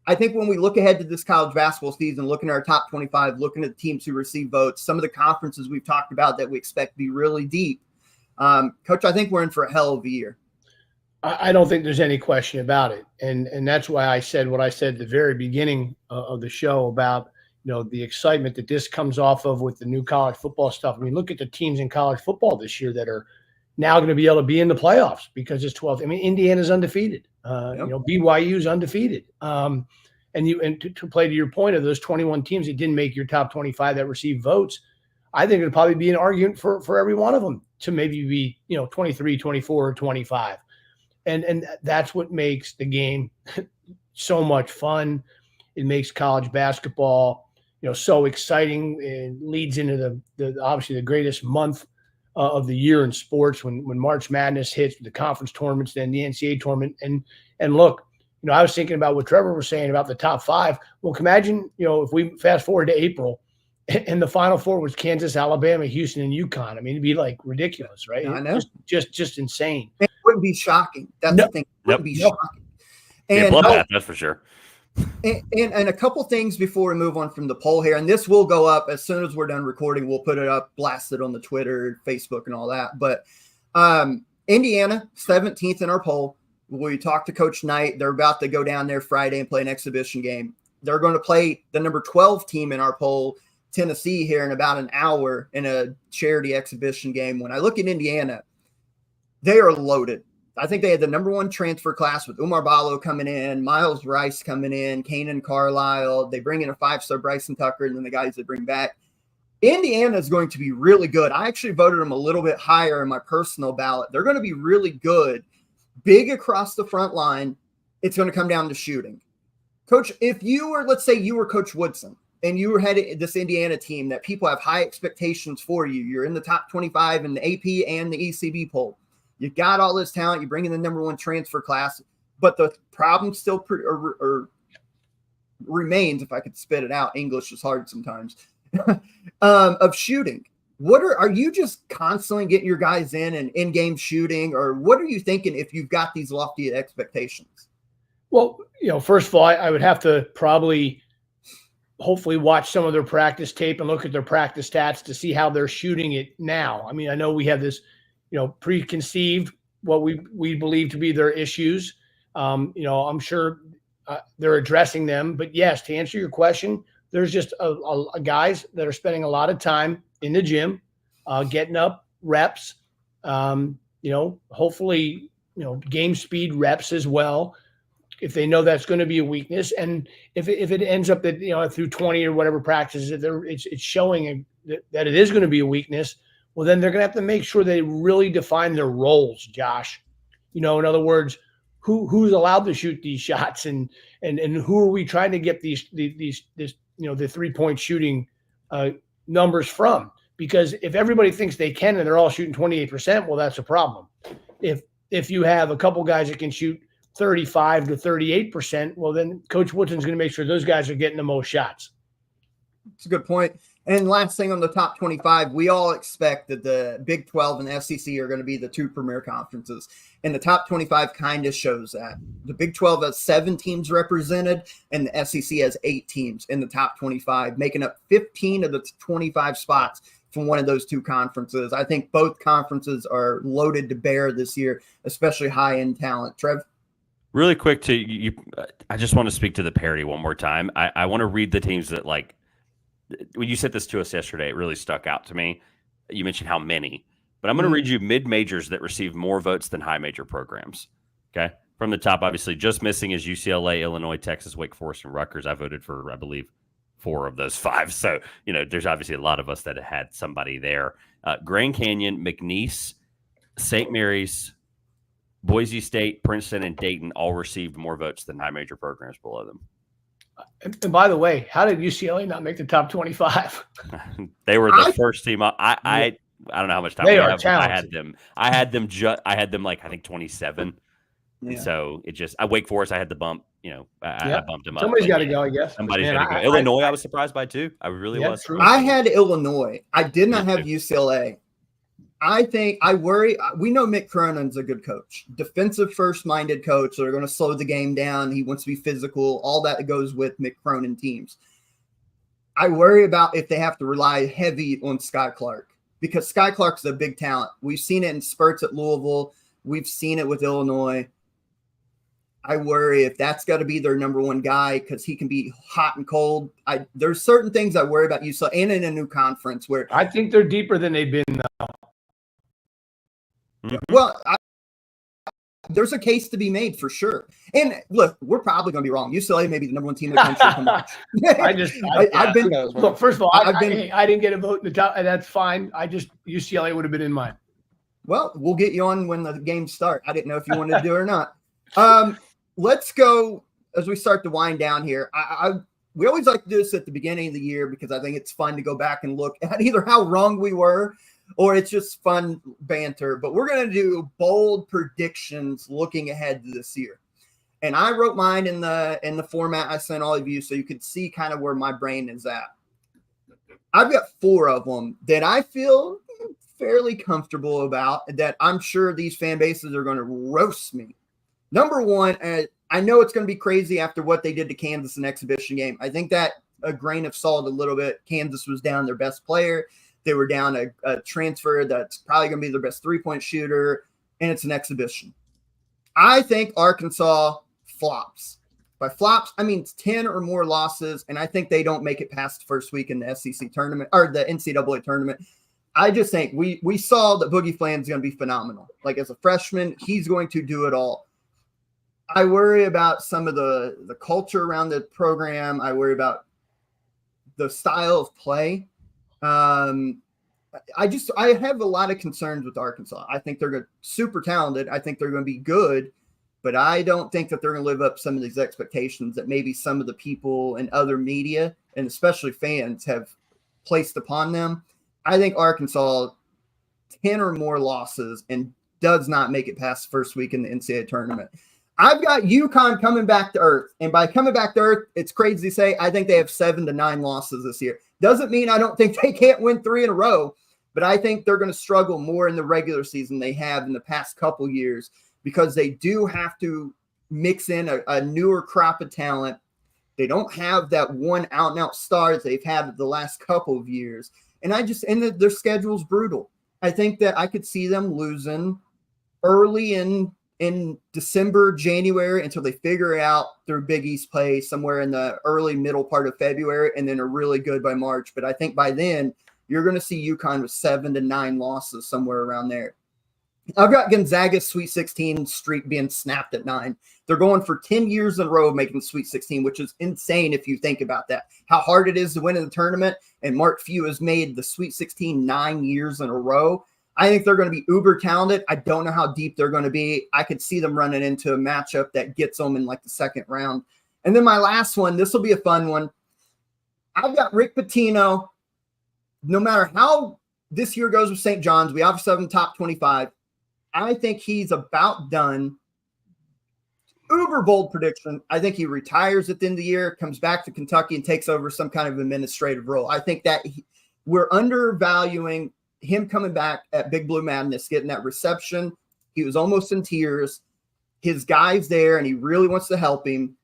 I think when we look ahead to this college basketball season, looking at our top 25, looking at the teams who receive votes, some of the conferences we've talked about that we expect to be really deep. Coach, I think we're in for a hell of a year. I don't think there's any question about it. And that's why I said what I said at the very beginning of the show about, the excitement that this comes off of with the new college football stuff. Look at the teams in college football this year that are now going to be able to be in the playoffs because it's 12. Indiana's undefeated. BYU's undefeated. And to play to your point of those 21 teams that didn't make your top 25 that received votes, I think it'd probably be an argument for every one of them to maybe be, 23, 24, or 25. And that's what makes the game so much fun. It makes college basketball, so exciting. It leads into the obviously the greatest month of the year in sports when March Madness hits, the conference tournaments, then the NCAA tournament. And look, I was thinking about what Trevor was saying about the top 5. Well, imagine, if we fast forward to April and the Final Four was Kansas, Alabama, Houston, and UConn. It'd be like ridiculous, right? I know. Just insane. It wouldn't be shocking. That's the thing. It wouldn't be shocking. And bloodbath, that's for sure. And a couple things before we move on from the poll here, and this will go up as soon as we're done recording. We'll put it up, blast it on the Twitter, Facebook, and all that. But Indiana, 17th in our poll. We talked to Coach Knight. They're about to go down there Friday and play an exhibition game. They're going to play the number 12 team in our poll, Tennessee, here in about an hour in a charity exhibition game. When I look at Indiana, they are loaded. I think they had the number 1 transfer class with Umar Ballo coming in, Miles Rice coming in, Kanan Carlisle. They bring in a 5-star Bryson Tucker, and then the guys they bring back. Indiana is going to be really good. I actually voted them a little bit higher in my personal ballot. They're going to be really good, big across the front line. It's going to come down to shooting. Coach, if you were, let's say you were Coach Woodson, and you were headed this Indiana team that people have high expectations for you. You're in the top 25 in the AP and the ECB poll. You got all this talent. You bring in the number 1 transfer class, but the problem still remains, if I could spit it out. English is hard sometimes, of shooting. are you just constantly getting your guys in in-game shooting, or what are you thinking if you've got these lofty expectations? Well, first of all, I would have to probably hopefully watch some of their practice tape and look at their practice stats to see how they're shooting it now. I mean, I know we have this, preconceived what we believe to be their issues. I'm sure they're addressing them. But yes, to answer your question, there's just a guys that are spending a lot of time in the gym, getting up reps, hopefully, game speed reps as well, if they know that's going to be a weakness. And if it ends up that, through 20 or whatever practices, it's showing that it is going to be a weakness, well, then they're going to have to make sure they really define their roles, Josh. In other words, who's allowed to shoot these shots and who are we trying to get the 3-point shooting numbers from? Because if everybody thinks they can and they're all shooting 28%, well, that's a problem. If you have a couple guys that can shoot 35 to 38%, well, then Coach Woodson's going to make sure those guys are getting the most shots. That's a good point. And last thing on the top 25, we all expect that the Big 12 and the SEC are going to be the two premier conferences. And the top 25 kind of shows that. The Big 12 has 7 teams represented, and the SEC has 8 teams in the top 25, making up 15 of the 25 spots from one of those two conferences. I think both conferences are loaded to bear this year, especially high-end talent. Trev? Really quick, I just want to speak to the parity one more time. I want to read the teams that, when you sent this to us yesterday, it really stuck out to me. You mentioned how many, but I'm going to read you mid-majors that receive more votes than high-major programs. Okay? From the top, obviously, just missing is UCLA, Illinois, Texas, Wake Forest, and Rutgers. I voted for, I believe, 4 of those 5. So, there's obviously a lot of us that had somebody there. Grand Canyon, McNeese, St. Mary's, Boise State, Princeton, and Dayton all received more votes than high-major programs below them. And by the way, how did UCLA not make the top 25? They were the first team. I don't know how much time they we are have. talented. I had them I think 27. Yeah. And so it just Wake Forest. I had the bump. I bumped them up. Somebody's got to go, I guess. Somebody's got to go. Illinois, I was surprised by too. I really was. True. I had Illinois. I did not have UCLA. I worry. We know Mick Cronin's a good coach, defensive first-minded coach. So they're going to slow the game down. He wants to be physical, all that goes with Mick Cronin teams. I worry about if they have to rely heavy on Sky Clark, because Sky Clark's a big talent. We've seen it in spurts at Louisville. We've seen it with Illinois. I worry if that's got to be their number one guy, because he can be hot and cold. There's certain things I worry about UCLA, and in a new conference where I think they're deeper than they've been, though. Mm-hmm. Well, there's a case to be made for sure. And look, we're probably going to be wrong. UCLA may be the number one team in the country. I've been look. First of all, I didn't get a vote in the top, and that's fine. UCLA would have been in mine. Well, we'll get you on when the games start. I didn't know if you wanted to do it or not. Let's go as we start to wind down here. We always like to do this at the beginning of the year because I think it's fun to go back and look at either how wrong we were, or it's just fun banter. But we're going to do bold predictions looking ahead to this year. And I wrote mine in the format I sent all of you so you could see kind of where my brain is at. I've got 4 of them that I feel fairly comfortable about, that I'm sure these fan bases are going to roast me. Number 1, I know it's going to be crazy after what they did to Kansas in the exhibition game. I think that a grain of salt a little bit. Kansas was down their best player. They were down a transfer that's probably going to be their best 3-point shooter, and it's an exhibition. I think Arkansas flops. By flops, I mean 10 or more losses, and I think they don't make it past the first week in the SEC tournament or the NCAA tournament. I just think we saw that Boogie Flan's going to be phenomenal. Like, as a freshman, he's going to do it all. I worry about some of the culture around the program. I worry about the style of play. I have a lot of concerns with Arkansas. I think they're super talented. I think they're going to be good, but I don't think that they're going to live up to some of these expectations that maybe some of the people and other media, and especially fans, have placed upon them. I think Arkansas, 10 or more losses, and does not make it past the first week in the NCAA tournament. I've got UConn coming back to earth. And by coming back to earth, it's crazy to say I think they have 7 to 9 losses this year. Doesn't mean I don't think they can't win 3 in a row, but I think they're going to struggle more in the regular season they have in the past couple years because they do have to mix in a newer crop of talent. They don't have that one out-and-out stars they've had the last couple of years. And their schedule's brutal. I think that I could see them losing early in December, January, until they figure out their Big East play somewhere in the early middle part of February, and then are really good by March. But I think by then you're going to see UConn with 7 to 9 losses somewhere around there. I've got Gonzaga's Sweet 16 streak being snapped at 9. They're going for 10 years in a row making the Sweet 16, which is insane if you think about that. How hard it is to win in the tournament, and Mark Few has made the Sweet 16 9 years in a row. I think they're going to be uber talented. I don't know how deep they're going to be. I could see them running into a matchup that gets them in like the second round. And then my last one, this will be a fun one. I've got Rick Pitino. No matter how this year goes with St. John's, we obviously have him top 25. I think he's about done. Uber bold prediction. I think he retires at the end of the year, comes back to Kentucky, and takes over some kind of administrative role. I think that we're undervaluing him coming back at Big Blue Madness, getting that reception. He was almost in tears. His guy's there, and he really wants to help him.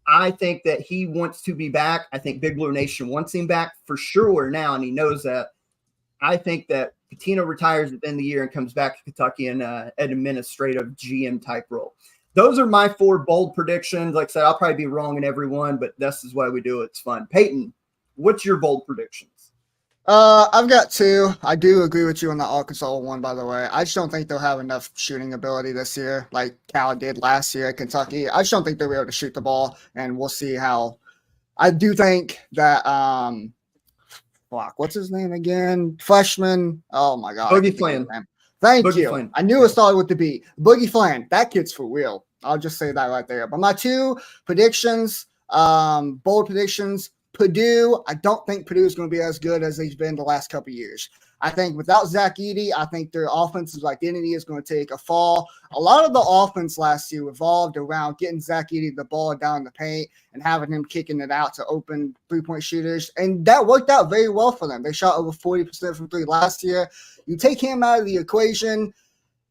I think that he wants to be back. I think Big Blue Nation wants him back for sure now, and he knows that. I think that Pitino retires at the end of the year and comes back to Kentucky in an administrative GM type role. Those are my 4 bold predictions. Like I said, I'll probably be wrong in every one, but this is why we do it. It's fun. Peyton, what's your bold predictions? I've got 2. I do agree with you on the Arkansas one, by the way. I just don't think they'll have enough shooting ability this year like Cal did last year at Kentucky. I just don't think they'll be able to shoot the ball, and we'll see how. I do think that what's his name again? Freshman. Oh my God. Boogie Flynn. Thank Boogie you. Flynn. I knew it started with the B. Boogie Flynn. That kid's for real. I'll just say that right there. But my 2 predictions, bold predictions. Purdue, I don't think Purdue is going to be as good as they've been the last couple of years. I think without Zach Edey, I think their offensive identity is going to take a fall. A lot of the offense last year revolved around getting Zach Edey the ball down in the paint and having him kicking it out to open three-point shooters, and that worked out very well for them. They shot over 40% from 3 last year. You take him out of the equation.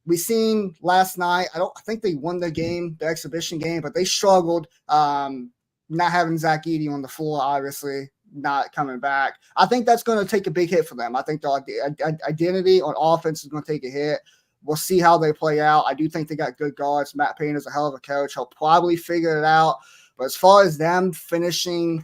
We seen last night, I think they won the game, the exhibition game, but they struggled. Not having Zach Edey on the floor, obviously, not coming back. I think that's going to take a big hit for them. I think the identity on offense is going to take a hit. We'll see how they play out. I do think they got good guards. Matt Payne is a hell of a coach. He'll probably figure it out. But as far as them finishing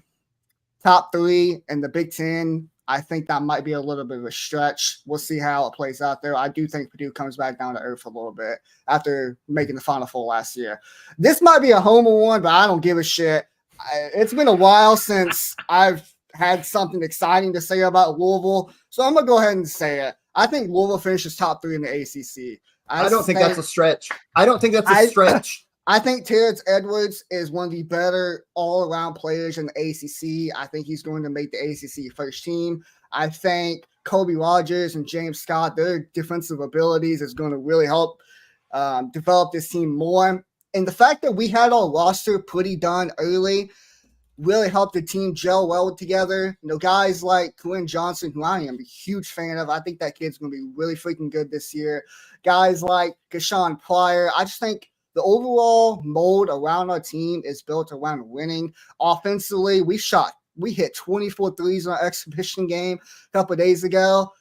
top 3 in the Big Ten, I think that might be a little bit of a stretch. We'll see how it plays out there. I do think Purdue comes back down to earth a little bit after making the Final Four last year. This might be a homer one, but I don't give a shit. It's been a while since I've had something exciting to say about Louisville, so I'm going to go ahead and say it. I think Louisville finishes top 3 in the ACC. I don't think that's a stretch. I don't think that's a stretch. I think Terrence Edwards is one of the better all-around players in the ACC. I think he's going to make the ACC first team. I think Kobe Rogers and James Scott, their defensive abilities is going to really help develop this team more. And the fact that we had our roster pretty done early really helped the team gel well together. You know, guys like Quinn Johnson, who I am a huge fan of, I think that kid's going to be really freaking good this year. Guys like Gashawn Pryor. I just think the overall mold around our team is built around winning. Offensively, we hit 24 threes in our exhibition game a couple of days ago.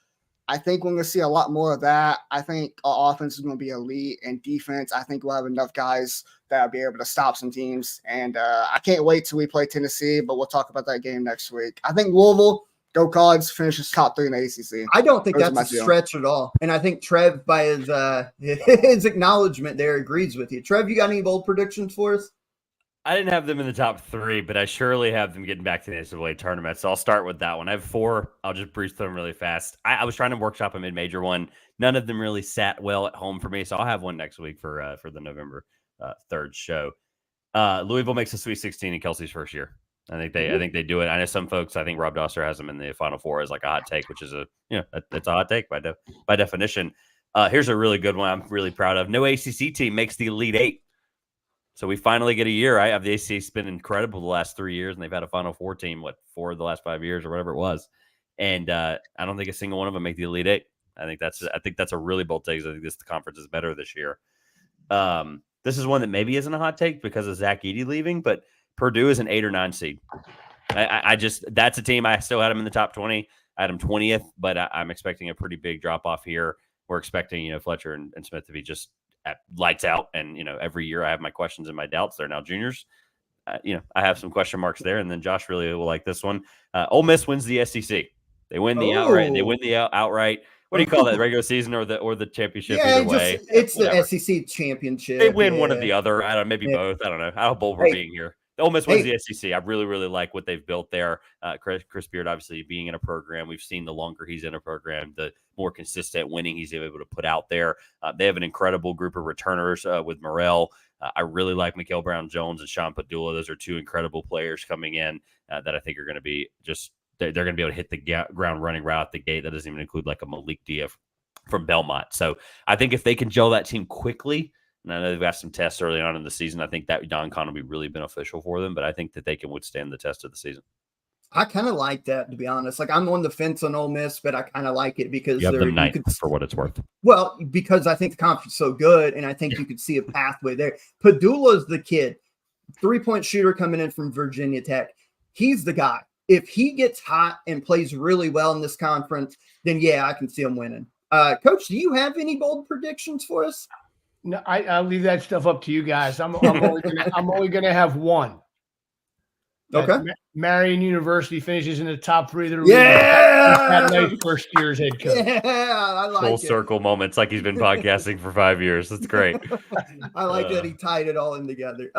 I think we're going to see a lot more of that. I think our offense is going to be elite, and defense, I think we'll have enough guys that will be able to stop some teams. And I can't wait till we play Tennessee, but we'll talk about that game next week. I think Louisville, go Cards, finishes top 3 in the ACC. I don't think that's a stretch at all. And I think Trev, by his acknowledgement there, agrees with you. Trev, you got any bold predictions for us? I didn't have them in the top 3, but I surely have them getting back to the NCAA tournament. So I'll start with that one. I have 4. I'll just breeze through them really fast. I was trying to workshop a mid-major one. None of them really sat well at home for me. So I'll have one next week for the November 3rd show. Louisville makes the Sweet 16 in Kelsey's first year. I think they do it. I know some folks, I think Rob Dosser has them in the Final Four as like a hot take, which is it's a hot take by definition. Here's a really good one I'm really proud of. No ACC team makes the Elite 8. So we finally get a year, right? The ACC's been incredible the last 3 years, and they've had a Final Four team, 4 of the last 5 years or whatever it was. And I don't think a single one of them make the Elite 8. I think that's a really bold take. I think the conference is better this year. This is one that maybe isn't a hot take because of Zach Edey leaving, but Purdue is an 8 or 9 seed. I just that's a team I still had them in the top 20. I had them 20th, but I'm expecting a pretty big drop off here. We're expecting Fletcher and Smith to be just at lights out, and every year I have my questions and my doubts. They're now juniors. I have some question marks there, and then Josh really will like this one. Ole Miss wins the SEC. They win the outright. They win the outright. What do you call that? Regular season or the championship? Yeah, either way, it's the SEC championship. They win one or the other. I don't know, maybe both. I don't know. How bold we're being here. The Ole Miss wins the SEC. I really, really like what they've built there. Chris Beard, obviously being in a program, we've seen the longer he's in a program, the more consistent winning he's able to put out there. They have an incredible group of returners with Morrell. I really like Mikael Brown-Jones and Sean Padula. Those are two incredible players coming in that I think are going to be just they're going to be able to hit the ground running right out the gate. That doesn't even include like a Malik Dia from Belmont. So I think if they can gel that team quickly, and I know they've got some tests early on in the season, I think that non-con will be really beneficial for them, but I think that they can withstand the test of the season. I kind of like that, to be honest. Like, I'm on the fence on Ole Miss, but I kind of like it because you have them ninth for what it's worth. Well, because I think the conference is so good, and I think you could see a pathway there. Padula's the kid, 3-point shooter coming in from Virginia Tech. He's the guy. If he gets hot and plays really well in this conference, then yeah, I can see him winning. Coach, do you have any bold predictions for us? No, I'll leave that stuff up to you guys. I'm only gonna have one. Okay. Marian University finishes in the top 3 of the league. Yeah. First year's head coach. Yeah, I like Full it. circle moments, like he's been podcasting for 5 years. That's great. I like that he tied it all in together.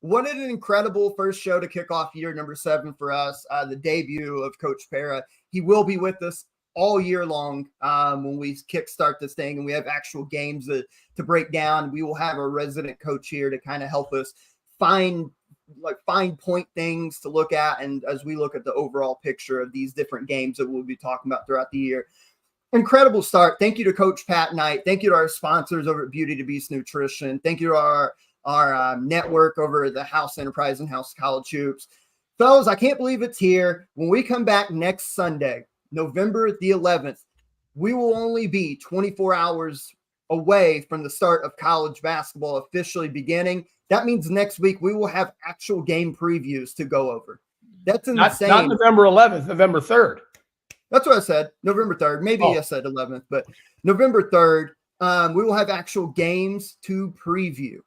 What an incredible first show to kick off year number 7 for us. The debut of Coach Pera. He will be with us all year long when we kickstart this thing and we have actual games to break down. We will have a resident coach here to kind of help us find point things to look at, and as we look at the overall picture of these different games that we'll be talking about throughout the year. Incredible start. Thank you to Coach Pat Knight. Thank you to our sponsors over at Beauty to Beast Nutrition. Thank you to our network over at the House Enterprise and House College Hoops. Fellas, I can't believe it's here. When we come back next Sunday, November the 11th, we will only be 24 hours away from the start of college basketball officially beginning. That means next week we will have actual game previews to go over. That's insane. Not November 11th, November 3rd. That's what I said. November 3rd. Maybe I said 11th, but November 3rd, we will have actual games to preview.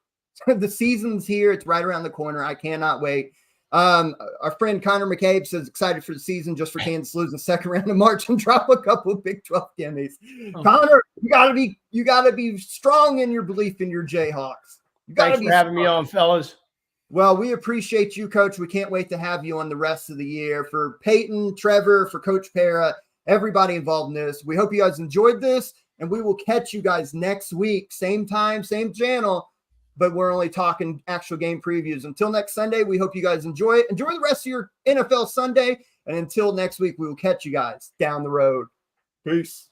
The season's here. It's right around the corner. I cannot wait. Our friend Connor McCabe says excited for the season just for Kansas lose the second round of March and drop a couple of Big 12 gimmies. Connor, you gotta be strong in your belief in your Jayhawks. Thanks for having me on, fellas. Well, we appreciate you, Coach. We can't wait to have you on the rest of the year. For Peyton, Trevor, for Coach Pera, everybody involved in this, we hope you guys enjoyed this, and we will catch you guys next week. Same time, same channel, but we're only talking actual game previews. Until next Sunday, we hope you guys enjoy it. Enjoy the rest of your NFL Sunday, and until next week, we will catch you guys down the road. Peace.